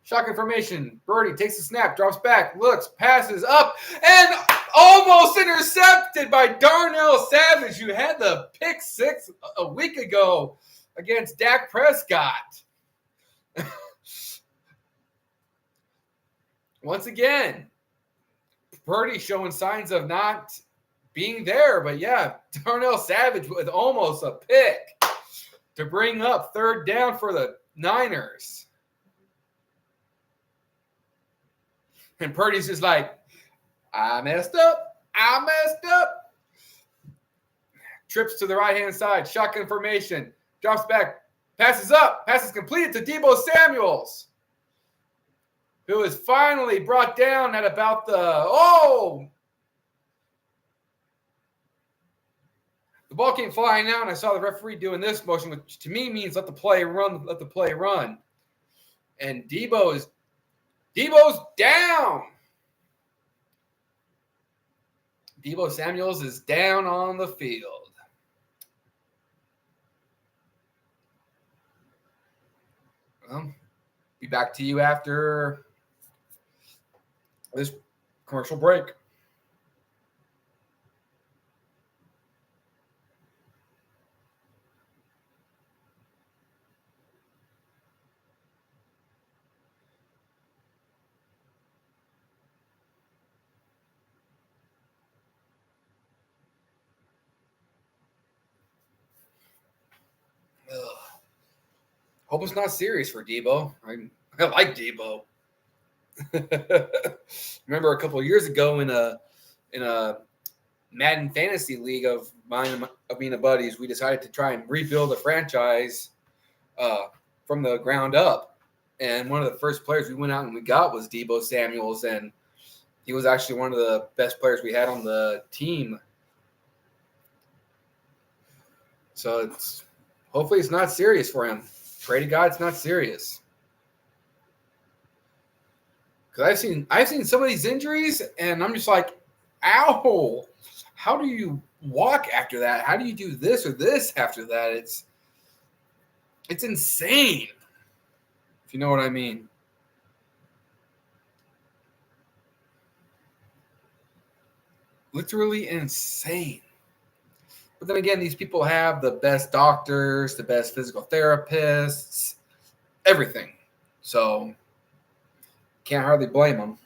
Shotgun formation. Purdy takes the snap, drops back, looks, passes up, and almost intercepted by Darnell Savage, who had the pick 6 a week ago against Dak Prescott. Once again, Purdy showing signs of not being there. But yeah, Darnell Savage with almost a pick to bring up 3rd down for the Niners. And Purdy's just like, I messed up. Trips to the right-hand side, shotgun formation, drops back, passes up, passes completed to Debo Samuels. who is finally brought down at about the the ball came flying out, and I saw the referee doing this motion, which to me means let the play run, let the play run. And Deebo's down. Deebo Samuels is down on the field. Well, be back to you after this commercial break. Hope it's not serious for Deebo. I like Deebo. Remember a couple of years ago in a Madden fantasy league of mine of me and the buddies, we decided to try and rebuild a franchise from the ground up. And one of the first players we went out and we got was Deebo Samuels, and he was actually one of the best players we had on the team. So hopefully it's not serious for him. Pray to God it's not serious. Because I've seen some of these injuries, and I'm just like, ow! How do you walk after that? How do you do this or this after that? It's insane, if you know what I mean. Literally insane. But then again, these people have the best doctors, the best physical therapists, everything. So can't hardly blame them.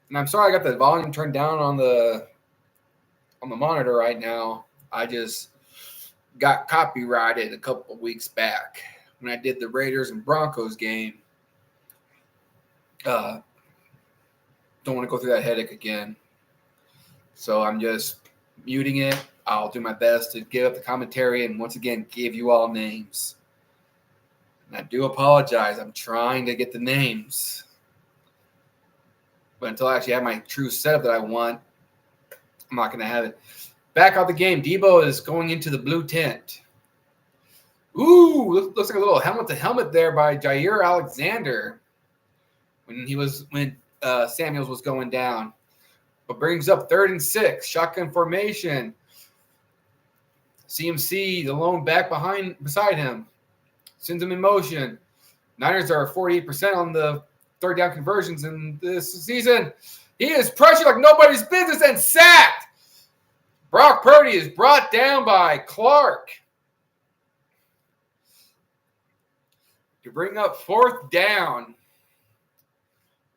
And I'm sorry I got the volume turned down on the monitor right now. I just got copyrighted a couple of weeks back when I did the Raiders and Broncos game. Don't want to go through that headache again. So I'm just muting it. I'll do my best to give up the commentary and once again give you all names. And I do apologize. I'm trying to get the names. But until I actually have my true setup that I want, I'm not going to have it. Back out the game. Deebo is going into the blue tent. Ooh, looks like a little helmet-to-helmet there by Jair Alexander when Samuels was going down. But brings up 3rd and 6, shotgun formation. CMC, the lone back beside him, sends him in motion. Niners are 48% on the third down conversions in this season. He is pressured like nobody's business and sacked. Brock Purdy is brought down by Clark to bring up 4th down.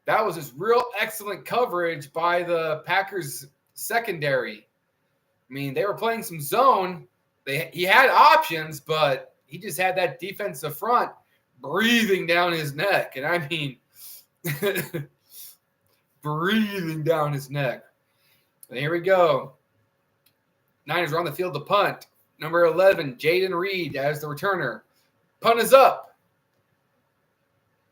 That was just real excellent coverage by the Packers secondary. I mean, they were playing some zone. He had options, but he just had that defensive front breathing down his neck. And I mean, breathing down his neck. And here we go. Niners are on the field to punt. Number 11, Jaden Reed as the returner. Punt is up.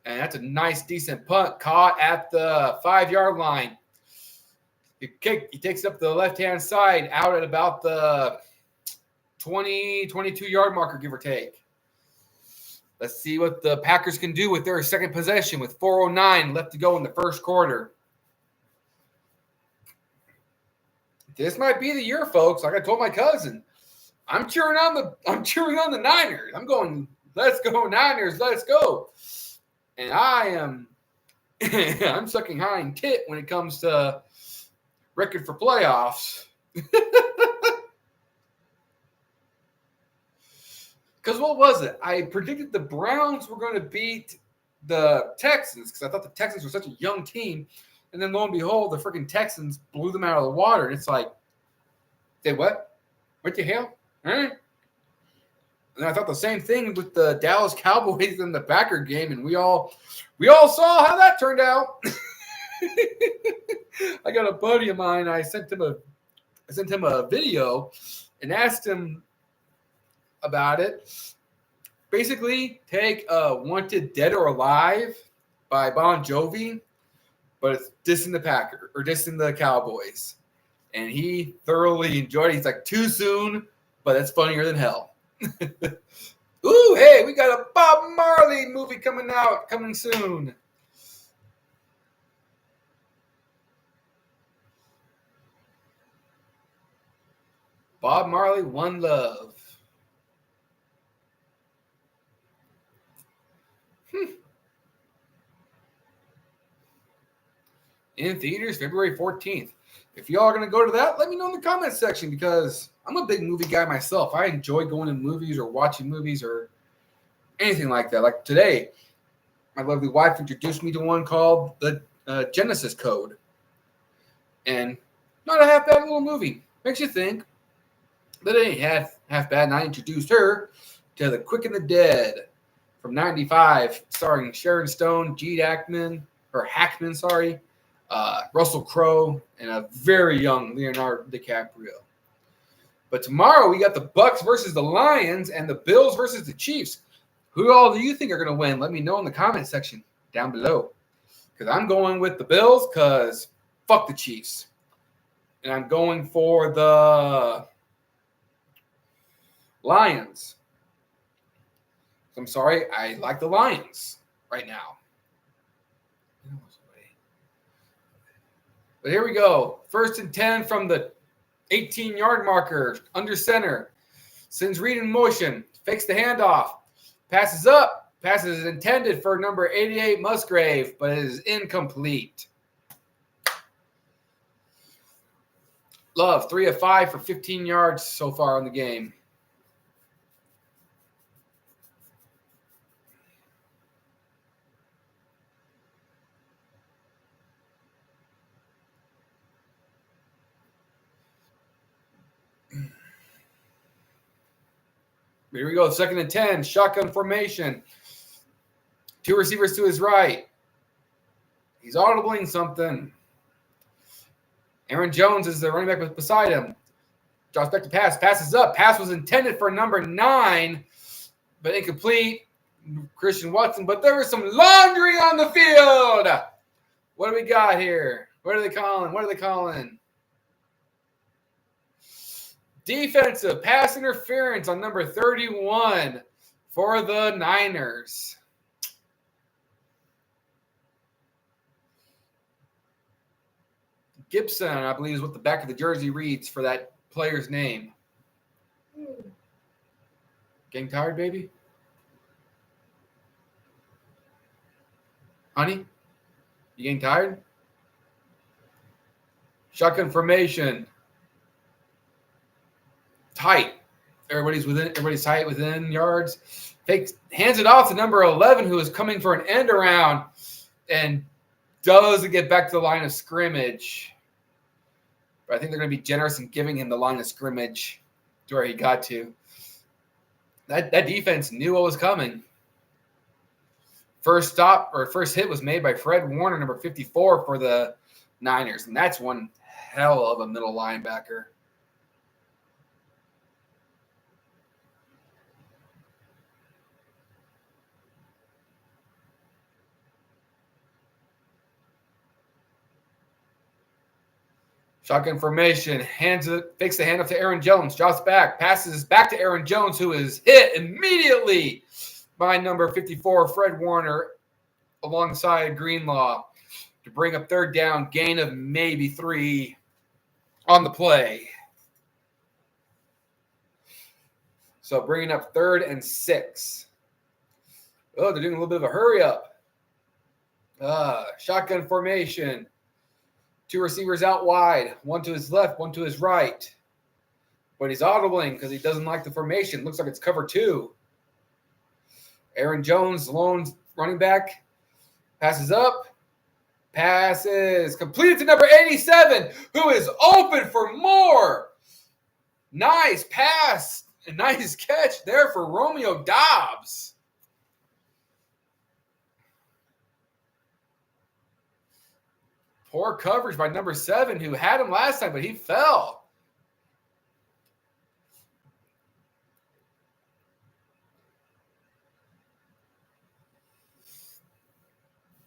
And that's a nice, decent punt caught at the 5-yard line. He takes up the left-hand side out at about the 20, 22-yard marker, give or take. Let's see what the Packers can do with their second possession with 4:09 left to go in the first quarter. This might be the year, folks. Like I told my cousin, I'm cheering on the Niners. I'm going, let's go Niners, let's go. And I'm sucking hind tit when it comes to record for playoffs. Because what was it? I predicted the Browns were going to beat the Texans because I thought the Texans were such a young team. And then lo and behold, the freaking Texans blew them out of the water. And it's like, say what? What the hell? Huh? And I thought the same thing with the Dallas Cowboys in the Packer game, and we all saw how that turned out. I got a buddy of mine. I sent him a I sent him a video and asked him about it. Basically, take Wanted Dead or Alive by Bon Jovi, but it's dissing the Cowboys. And he thoroughly enjoyed it. He's like, too soon, but it's funnier than hell. Ooh, hey, we got a Bob Marley movie coming soon. Bob Marley, One Love. In theaters, February 14th. If y'all are going to go to that, let me know in the comments section because I'm a big movie guy myself. I enjoy going to movies or watching movies or anything like that. Like today, my lovely wife introduced me to one called The Genesis Code. And not a half bad little movie. Makes you think. But it ain't half bad. And I introduced her to The Quick and the Dead from 95, starring Sharon Stone, Gene Hackman, Russell Crowe, and a very young Leonardo DiCaprio. But tomorrow we got the Bucks versus the Lions and the Bills versus the Chiefs. Who all do you think are going to win? Let me know in the comment section down below. Because I'm going with the Bills because fuck the Chiefs. And I'm going for the Lions. I'm sorry, I like the Lions right now. But here we go. 1st and 10 from the 18-yard marker, under center. Sends Reed in motion. Fakes the handoff. Passes up. Passes is intended for number 88, Musgrave, but it is incomplete. Love, 3 of 5 for 15 yards so far in the game. Here we go. 2nd and 10. Shotgun formation. 2 receivers to his right. He's audibling something. Aaron Jones is the running back beside him. Drops back to pass. Passes up. Pass was intended for number 9, but incomplete. Christian Watson. But there was some laundry on the field. What do we got here? What are they calling? Defensive pass interference on number 31 for the Niners. Gibson, I believe, is what the back of the jersey reads for that player's name. Getting tired, baby? Honey? You getting tired? Shotgun formation. Tight. Everybody's tight within yards. Hands it off to number 11, who is coming for an end around and doesn't get back to the line of scrimmage. But I think they're going to be generous in giving him the line of scrimmage to where he got to. That defense knew what was coming. First hit was made by Fred Warner, number 54 for the Niners. And that's one hell of a middle linebacker. Shotgun formation, fakes the handoff to Aaron Jones, drops back, passes back to Aaron Jones, who is hit immediately by number 54, Fred Warner, alongside Greenlaw to bring up 3rd down, gain of maybe 3 on the play. So bringing up 3rd and 6. Oh, they're doing a little bit of a hurry up. Shotgun formation. 2 receivers out wide, 1 to his left, 1 to his right. But he's audibling because he doesn't like the formation. Looks like it's cover 2. Aaron Jones, lone running back, passes up. Passes completed to number 87, who is open for more. Nice pass and nice catch there for Romeo Doubs. Poor coverage by number 7, who had him last time, but he fell.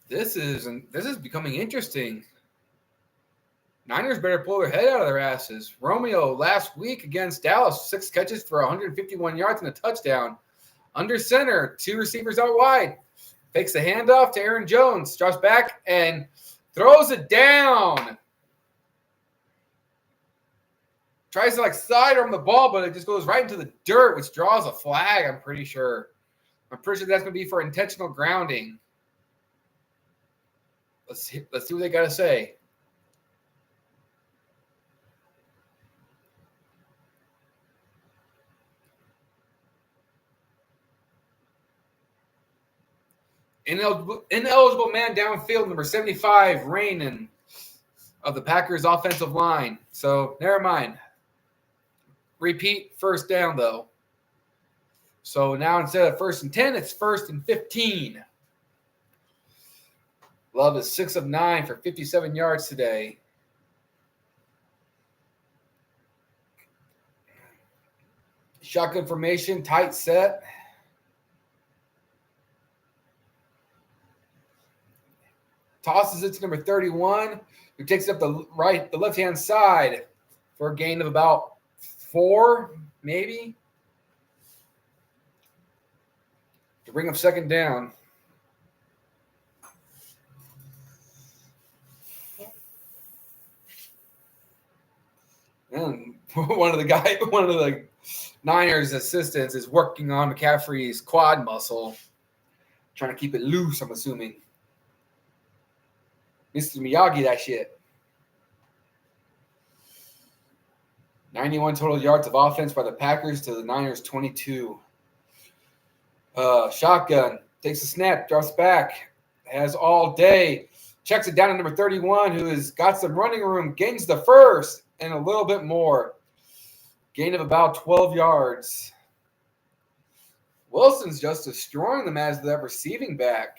This is becoming interesting. Niners better pull their head out of their asses. Romeo last week against Dallas, 6 catches for 151 yards and a touchdown. Under center, 2 receivers out wide. Fakes the handoff to Aaron Jones. Drops back and throws it down. Tries to sidearm the ball, but it just goes right into the dirt, which draws a flag, I'm pretty sure. I'm pretty sure that's going to be for intentional grounding. Let's see what they got to say. Ineligible man downfield, number 75, Rainen of the Packers offensive line. So, never mind. Repeat, first down, though. So, now instead of 1st and 10, it's 1st and 15. Love is 6 of 9 for 57 yards today. Shotgun formation, tight set. Tosses it to number 31, who takes it up the left-hand side for a gain of about 4, maybe, to bring up 2nd down. And one of the Niners assistants is working on McCaffrey's quad muscle, trying to keep it loose, I'm assuming. Mr. Miyagi, that shit. 91 total yards of offense by the Packers to the Niners 22. Shotgun. Takes a snap. Drops back. Has all day. Checks it down to number 31, who has got some running room. Gains the 1st and a little bit more. Gain of about 12 yards. Wilson's just destroying them as that receiving back.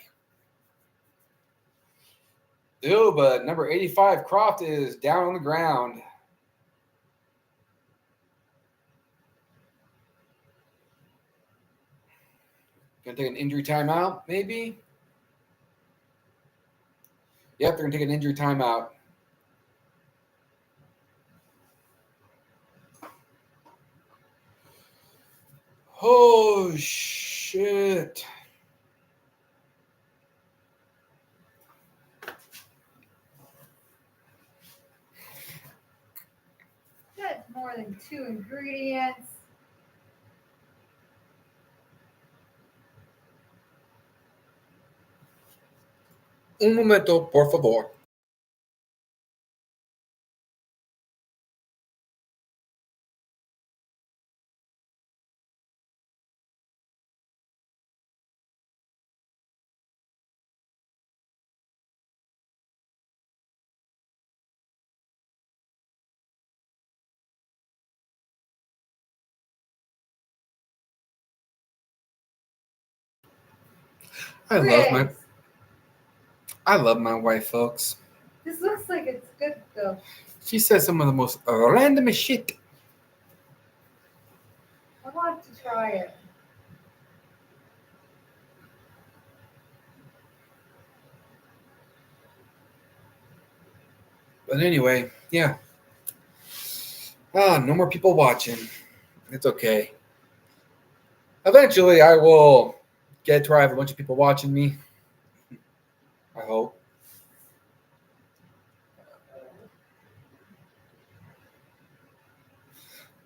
Ew, but number 85, Croft, is down on the ground. Going to take an injury timeout, maybe? Yep, they're going to take an injury timeout. Oh, shit. That's more than 2 ingredients. Un momento, por favor. I love my wife, folks. This looks like it's good, though. She says some of the most random shit. I want to try it. But anyway, yeah. No more people watching. It's okay. Eventually, I will get to where I have a bunch of people watching me. I hope.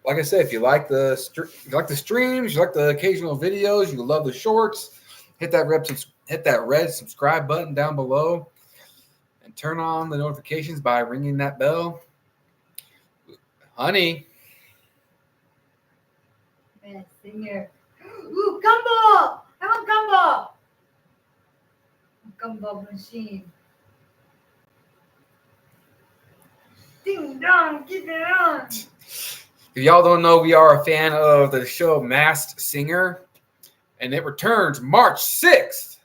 Like I said, if you like the streams, you like the occasional videos, you love the shorts, hit that red subscribe button down below, and turn on the notifications by ringing that bell. Honey. Best singer. Ooh, gumball! I want gumball! Gumball machine. Ding dong, keep it on. If y'all don't know, we are a fan of the show Masked Singer, and it returns March 6th.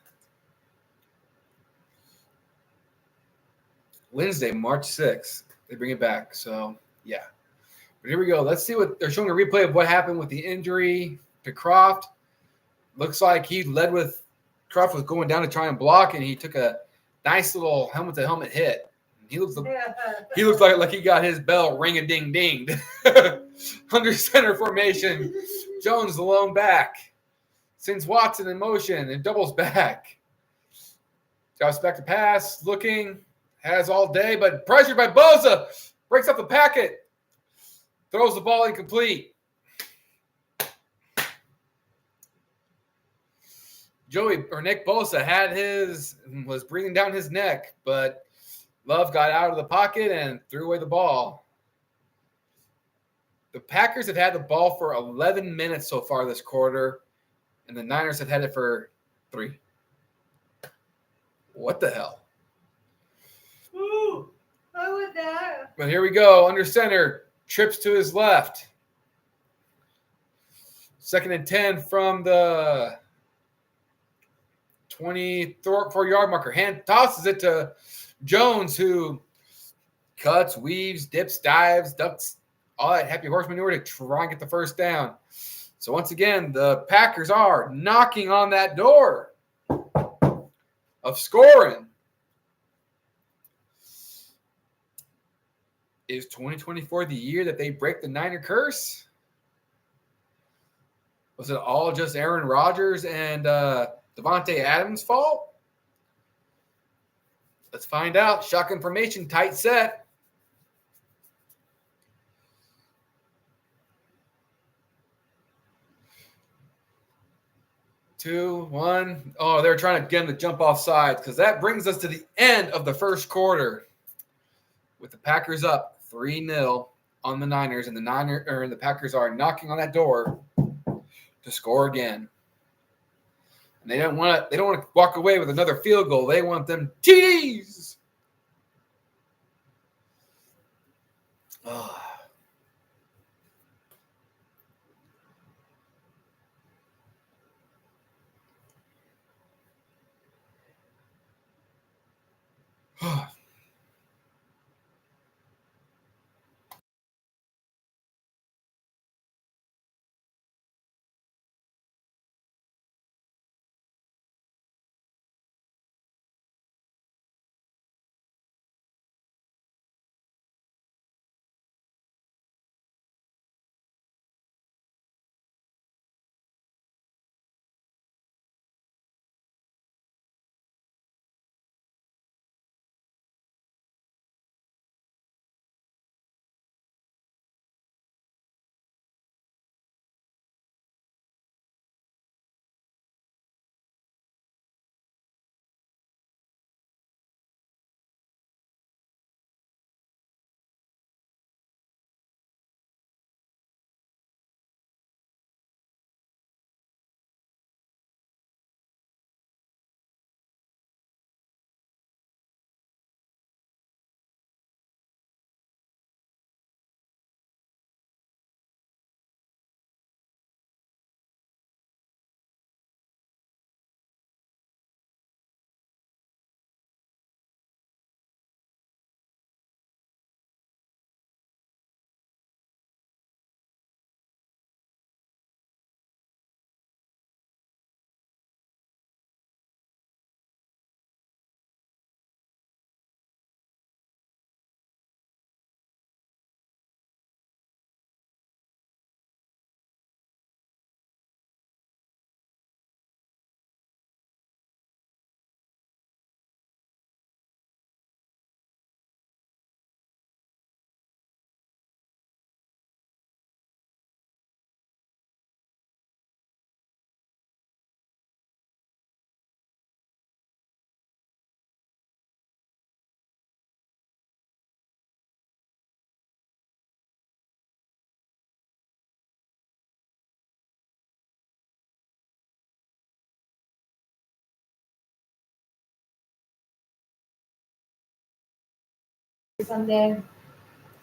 Wednesday, March 6th. They bring it back. So, yeah. But here we go. Let's see what they're showing a replay of what happened with the injury to Croft. Looks like Croft was going down to try and block, and he took a Nice little helmet-to-helmet hit. He looks like he got his bell ring-a-ding-dinged. Under center formation, Jones the lone back. Sends Watson in motion and doubles back. Drops back to pass, looking, has all day, but pressured by Bosa. Breaks up the packet. Throws the ball incomplete. Nick Bosa was breathing down his neck, but Love got out of the pocket and threw away the ball. The Packers have had the ball for 11 minutes so far this quarter, and the Niners have had it for 3. What the hell? Ooh, what was that? But here we go. Under center, trips to his left. 2nd and 10 from the 24-yard marker. Hand tosses it to Jones, who cuts, weaves, dips, dives, ducks, all that happy horse manure to try and get the first down. So once again, the Packers are knocking on that door of scoring. Is 2024 the year that they break the Niner curse? Was it all just Aaron Rodgers and Devontae Adams' fault? Let's find out. Shotgun formation, tight set. Two, one. Oh, they're trying to get him to jump off sides because that brings us to the end of the first quarter with the Packers up 3-0 on the Niners, and the Packers are knocking on that door to score again. And they don't want to walk away with another field goal. They want them TDs. Oh. Someday.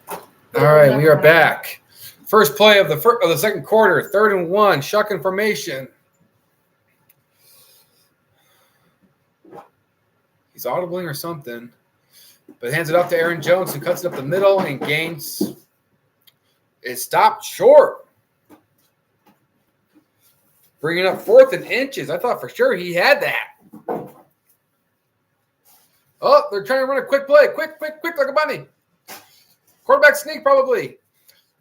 All right, we are back. First play of the second quarter, 3rd and 1, shotgun formation. He's audibling or something, but hands it off to Aaron Jones, who cuts it up the middle and gains. It stopped short. Bringing up 4th and inches. I thought for sure he had that. Oh, they're trying to run a quick play. Quick, like a bunny. Quarterback sneak, probably.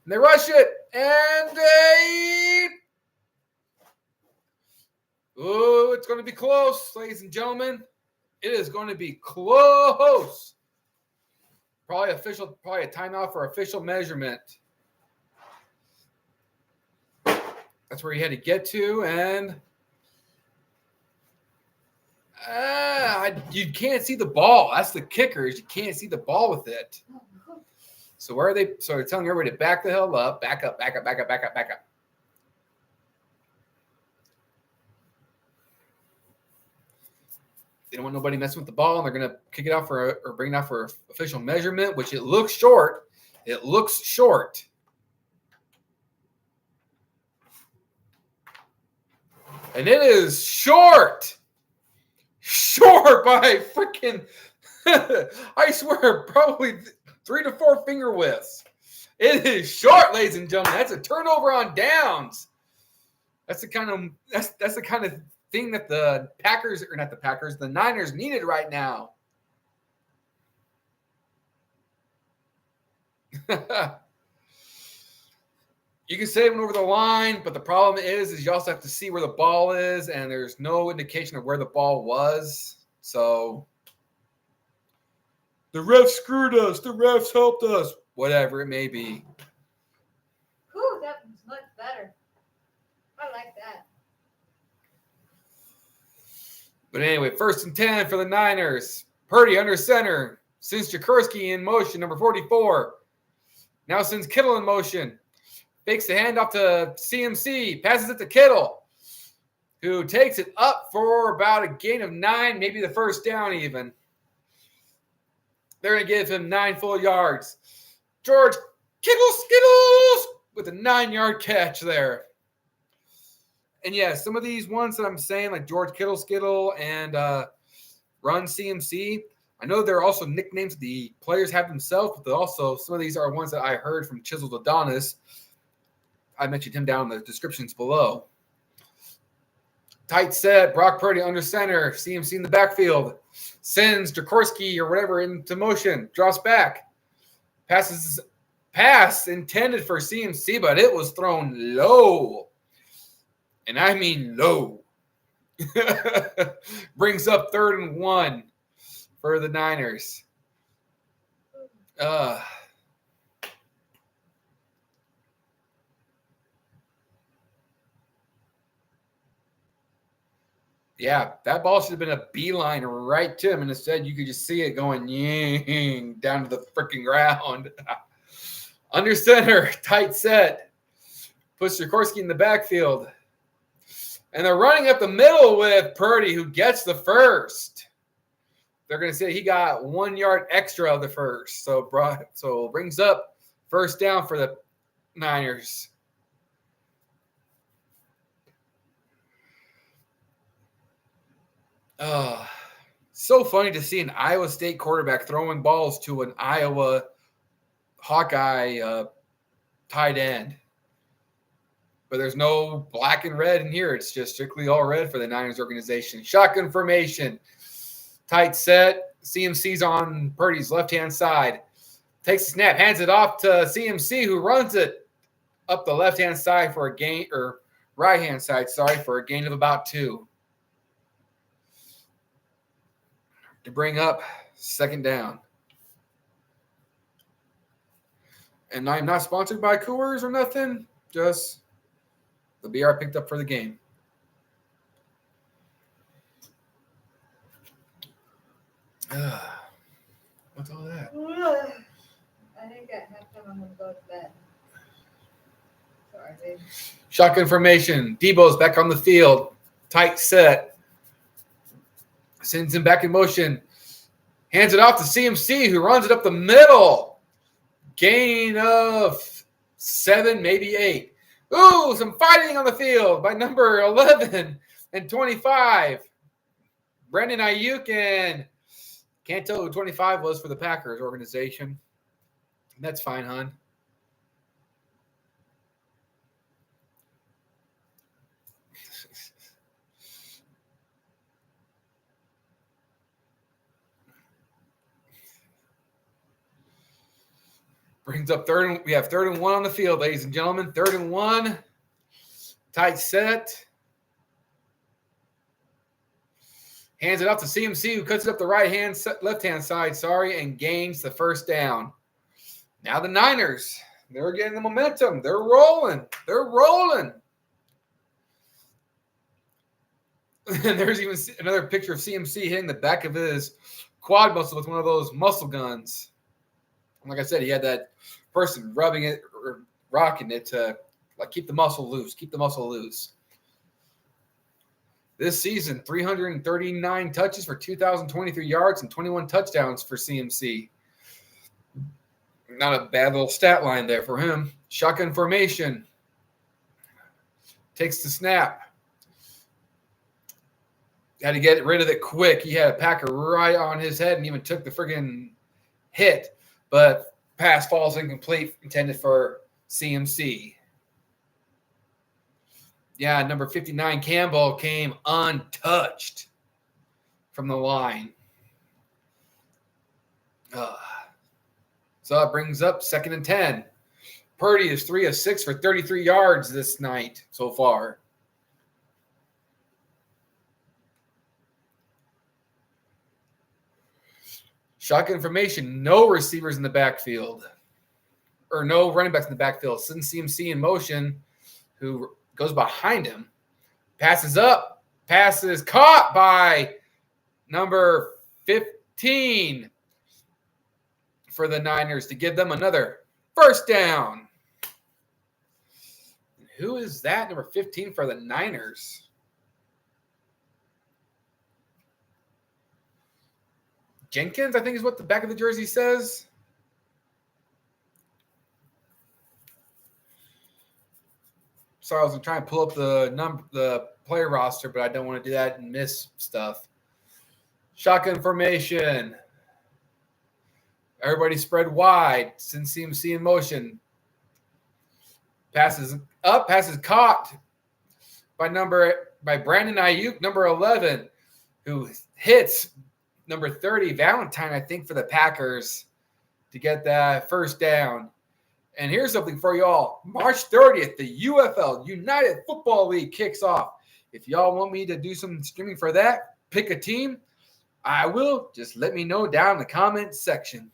And they rush it. And they... Oh, it's going to be close, ladies and gentlemen. It is going to be close. Probably a timeout for official measurement. That's where he had to get to, and you can't see the ball. That's the kicker, is you can't see the ball with it. So where are they? So they're telling everybody to back the hell up, back up. They don't want nobody messing with the ball, and they're going to kick it out or bring it out for official measurement, which it looks short. It looks short. And it is short. Short by freaking, I swear, probably 3 to 4 finger widths. It is short, ladies and gentlemen. That's a turnover on downs. That's the kind of thing that the Niners needed right now. You can say it went over the line, but the problem is you also have to see where the ball is, and there's no indication of where the ball was. So the refs screwed us. The refs helped us. Whatever it may be. Whew, that was much better. I like that. But anyway, 1st and 10 for the Niners. Purdy under center. Sends Jaworski in motion, number 44. Now sends Kittle in motion. Fakes the handoff to CMC. Passes it to Kittle, who takes it up for about a gain of 9, maybe the first down even. They're going to give him 9 full yards. George Skittles with a 9-yard catch there. And yeah, some of these ones that I'm saying, like George Skittle and Run CMC, I know they're also nicknames the players have themselves, but also some of these are ones that I heard from Chiseled Adonis. I mentioned him down in the descriptions below. Tight set, Brock Purdy under center, CMC in the backfield. Sends Jaworski or whatever into motion, drops back. Pass intended for CMC, but it was thrown low. And I mean low. Brings up 3rd and 1 for the Niners. Yeah, that ball should have been a beeline right to him, and instead you could just see it going ying down to the freaking ground. Under center, tight set. Puts Jaworski in the backfield. And they're running up the middle with Purdy, who gets the first. They're going to say he got 1 yard extra of the first. So brings up 1st down for the Niners. So funny to see an Iowa State quarterback throwing balls to an Iowa Hawkeye tight end. But there's no black and red in here. It's just strictly all red for the Niners organization. Shotgun formation. Tight set. CMC's on Purdy's left-hand side. Takes the snap, hands it off to CMC, who runs it up the left-hand side for a gain, or right-hand side, for a gain of about 2. To bring up 2nd down. And I'm not sponsored by Coors or nothing. Just the beer I picked up for the game. What's all that? I think at halftime I'm going to go to bed. Sorry, babe. Shotgun formation. Debo's back on the field. Tight set. Sends him back in motion. Hands it off to CMC, who runs it up the middle. Gain of 7, maybe 8. Ooh, some fighting on the field by number 11 and 25. Brandon Ayuk, and can't tell who 25 was for the Packers organization. That's fine, hon. Brings up we have 3rd and 1 on the field, ladies and gentlemen. 3rd and 1. Tight set. Hands it off to CMC, who cuts it up the left-hand side, and gains the 1st down. Now the Niners, they're getting the momentum. They're rolling. And there's even another picture of CMC hitting the back of his quad muscle with one of those muscle guns. And like I said, he had that person rubbing it or rocking it to keep the muscle loose. This season, 339 touches for 2,023 yards and 21 touchdowns for CMC. Not a bad little stat line there for him. Shotgun formation. Takes the snap. Had to get rid of it quick. He had a Packer right on his head and even took the friggin' hit. But pass falls incomplete, intended for CMC. Yeah, number 59, Campbell, came untouched from the line. So that brings up 2nd and 10. Purdy is 3 of 6 for 33 yards this night so far. Shotgun formation, no receivers in the backfield. Or no running backs in the backfield. Sends CMC in motion, who goes behind him. Passes up. Passes caught by number 15 for the Niners to give them another 1st down. Who is that, number 15 for the Niners? Jenkins, I think is what the back of the jersey says. Sorry, I was trying to pull up the player roster, but I don't want to do that and miss stuff. Shotgun formation. Everybody spread wide. Sends CMC in motion. Passes up. Passes caught by Brandon Ayuk, number 11, who hits number 30, Valentine, I think, for the Packers to get that 1st down. And here's something for y'all. March 30th, the UFL, United Football League, kicks off. If y'all want me to do some streaming for that, pick a team, I will. Just let me know down in the comments section.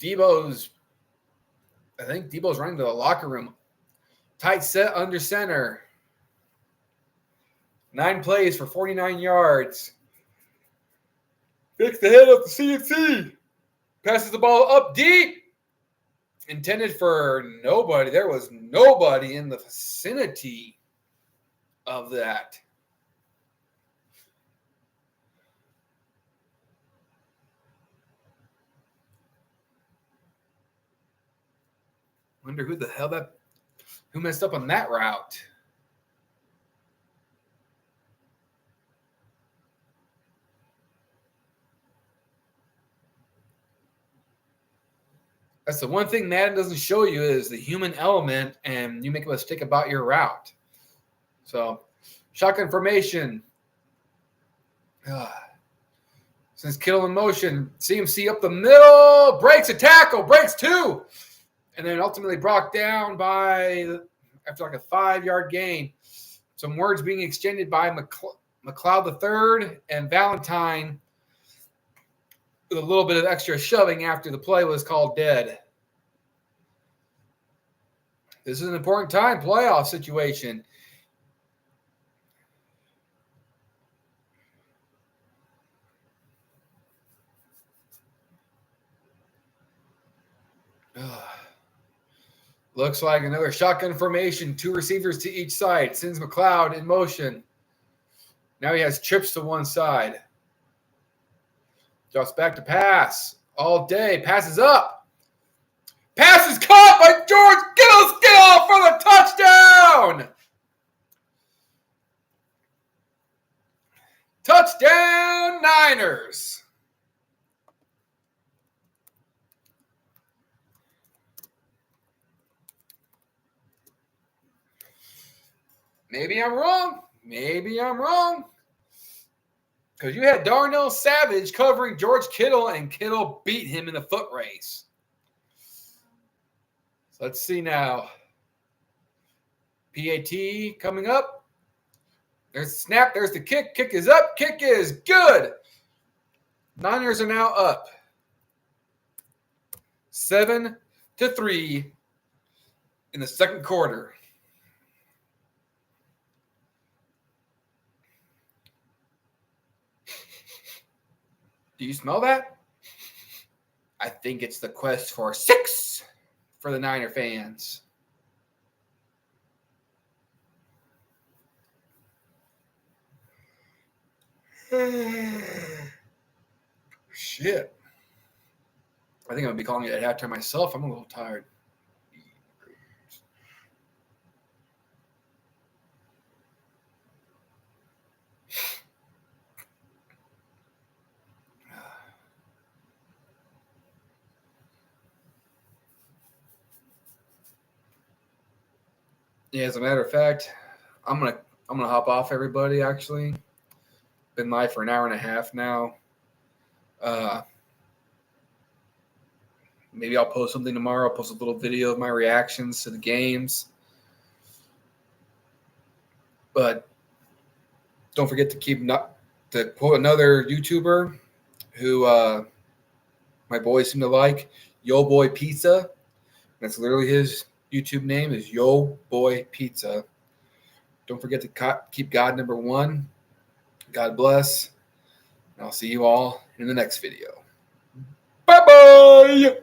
Debo's running to the locker room. Tight set under center. 9 plays for 49 yards. Fix the head of the CMC. Passes the ball up deep. Intended for nobody. There was nobody in the vicinity of that. Wonder who messed up on that route. That's the one thing Madden doesn't show you is the human element, and you make a mistake about your route. So, shotgun formation. Since Kittle in motion, CMC up the middle, breaks a tackle, breaks 2, and then ultimately brought down after a 5-yard gain. Some words being exchanged by McLeod III and Valentine, with a little bit of extra shoving after the play was called dead. This is an important time, playoff situation. Looks like another shotgun formation, 2 receivers to each side. Sends McLeod in motion. Now he has trips to one side. Drops back to pass all day. Passes up. Pass is caught by George Kittle for the touchdown. Touchdown Niners. Maybe I'm wrong. Because you had Darnell Savage covering George Kittle, and Kittle beat him in the foot race. So let's see now. PAT coming up. There's the snap. There's the kick. Kick is up. Kick is good. Niners are now up 7-3 in the second quarter. Do you smell that? I think it's the quest for 6 for the Niner fans. Shit. I think I'm going to be calling it at halftime myself. I'm a little tired. Yeah, as a matter of fact, I'm gonna hop off, everybody. Actually, been live for an hour and a half now. Maybe I'll post something tomorrow. I'll post a little video of my reactions to the games. But don't forget to quote another YouTuber who my boys seem to like, Yo Boy Pizza. That's literally his YouTube name is Yo Boy Pizza. Don't forget to keep God number one. God bless. And I'll see you all in the next video. Bye-bye.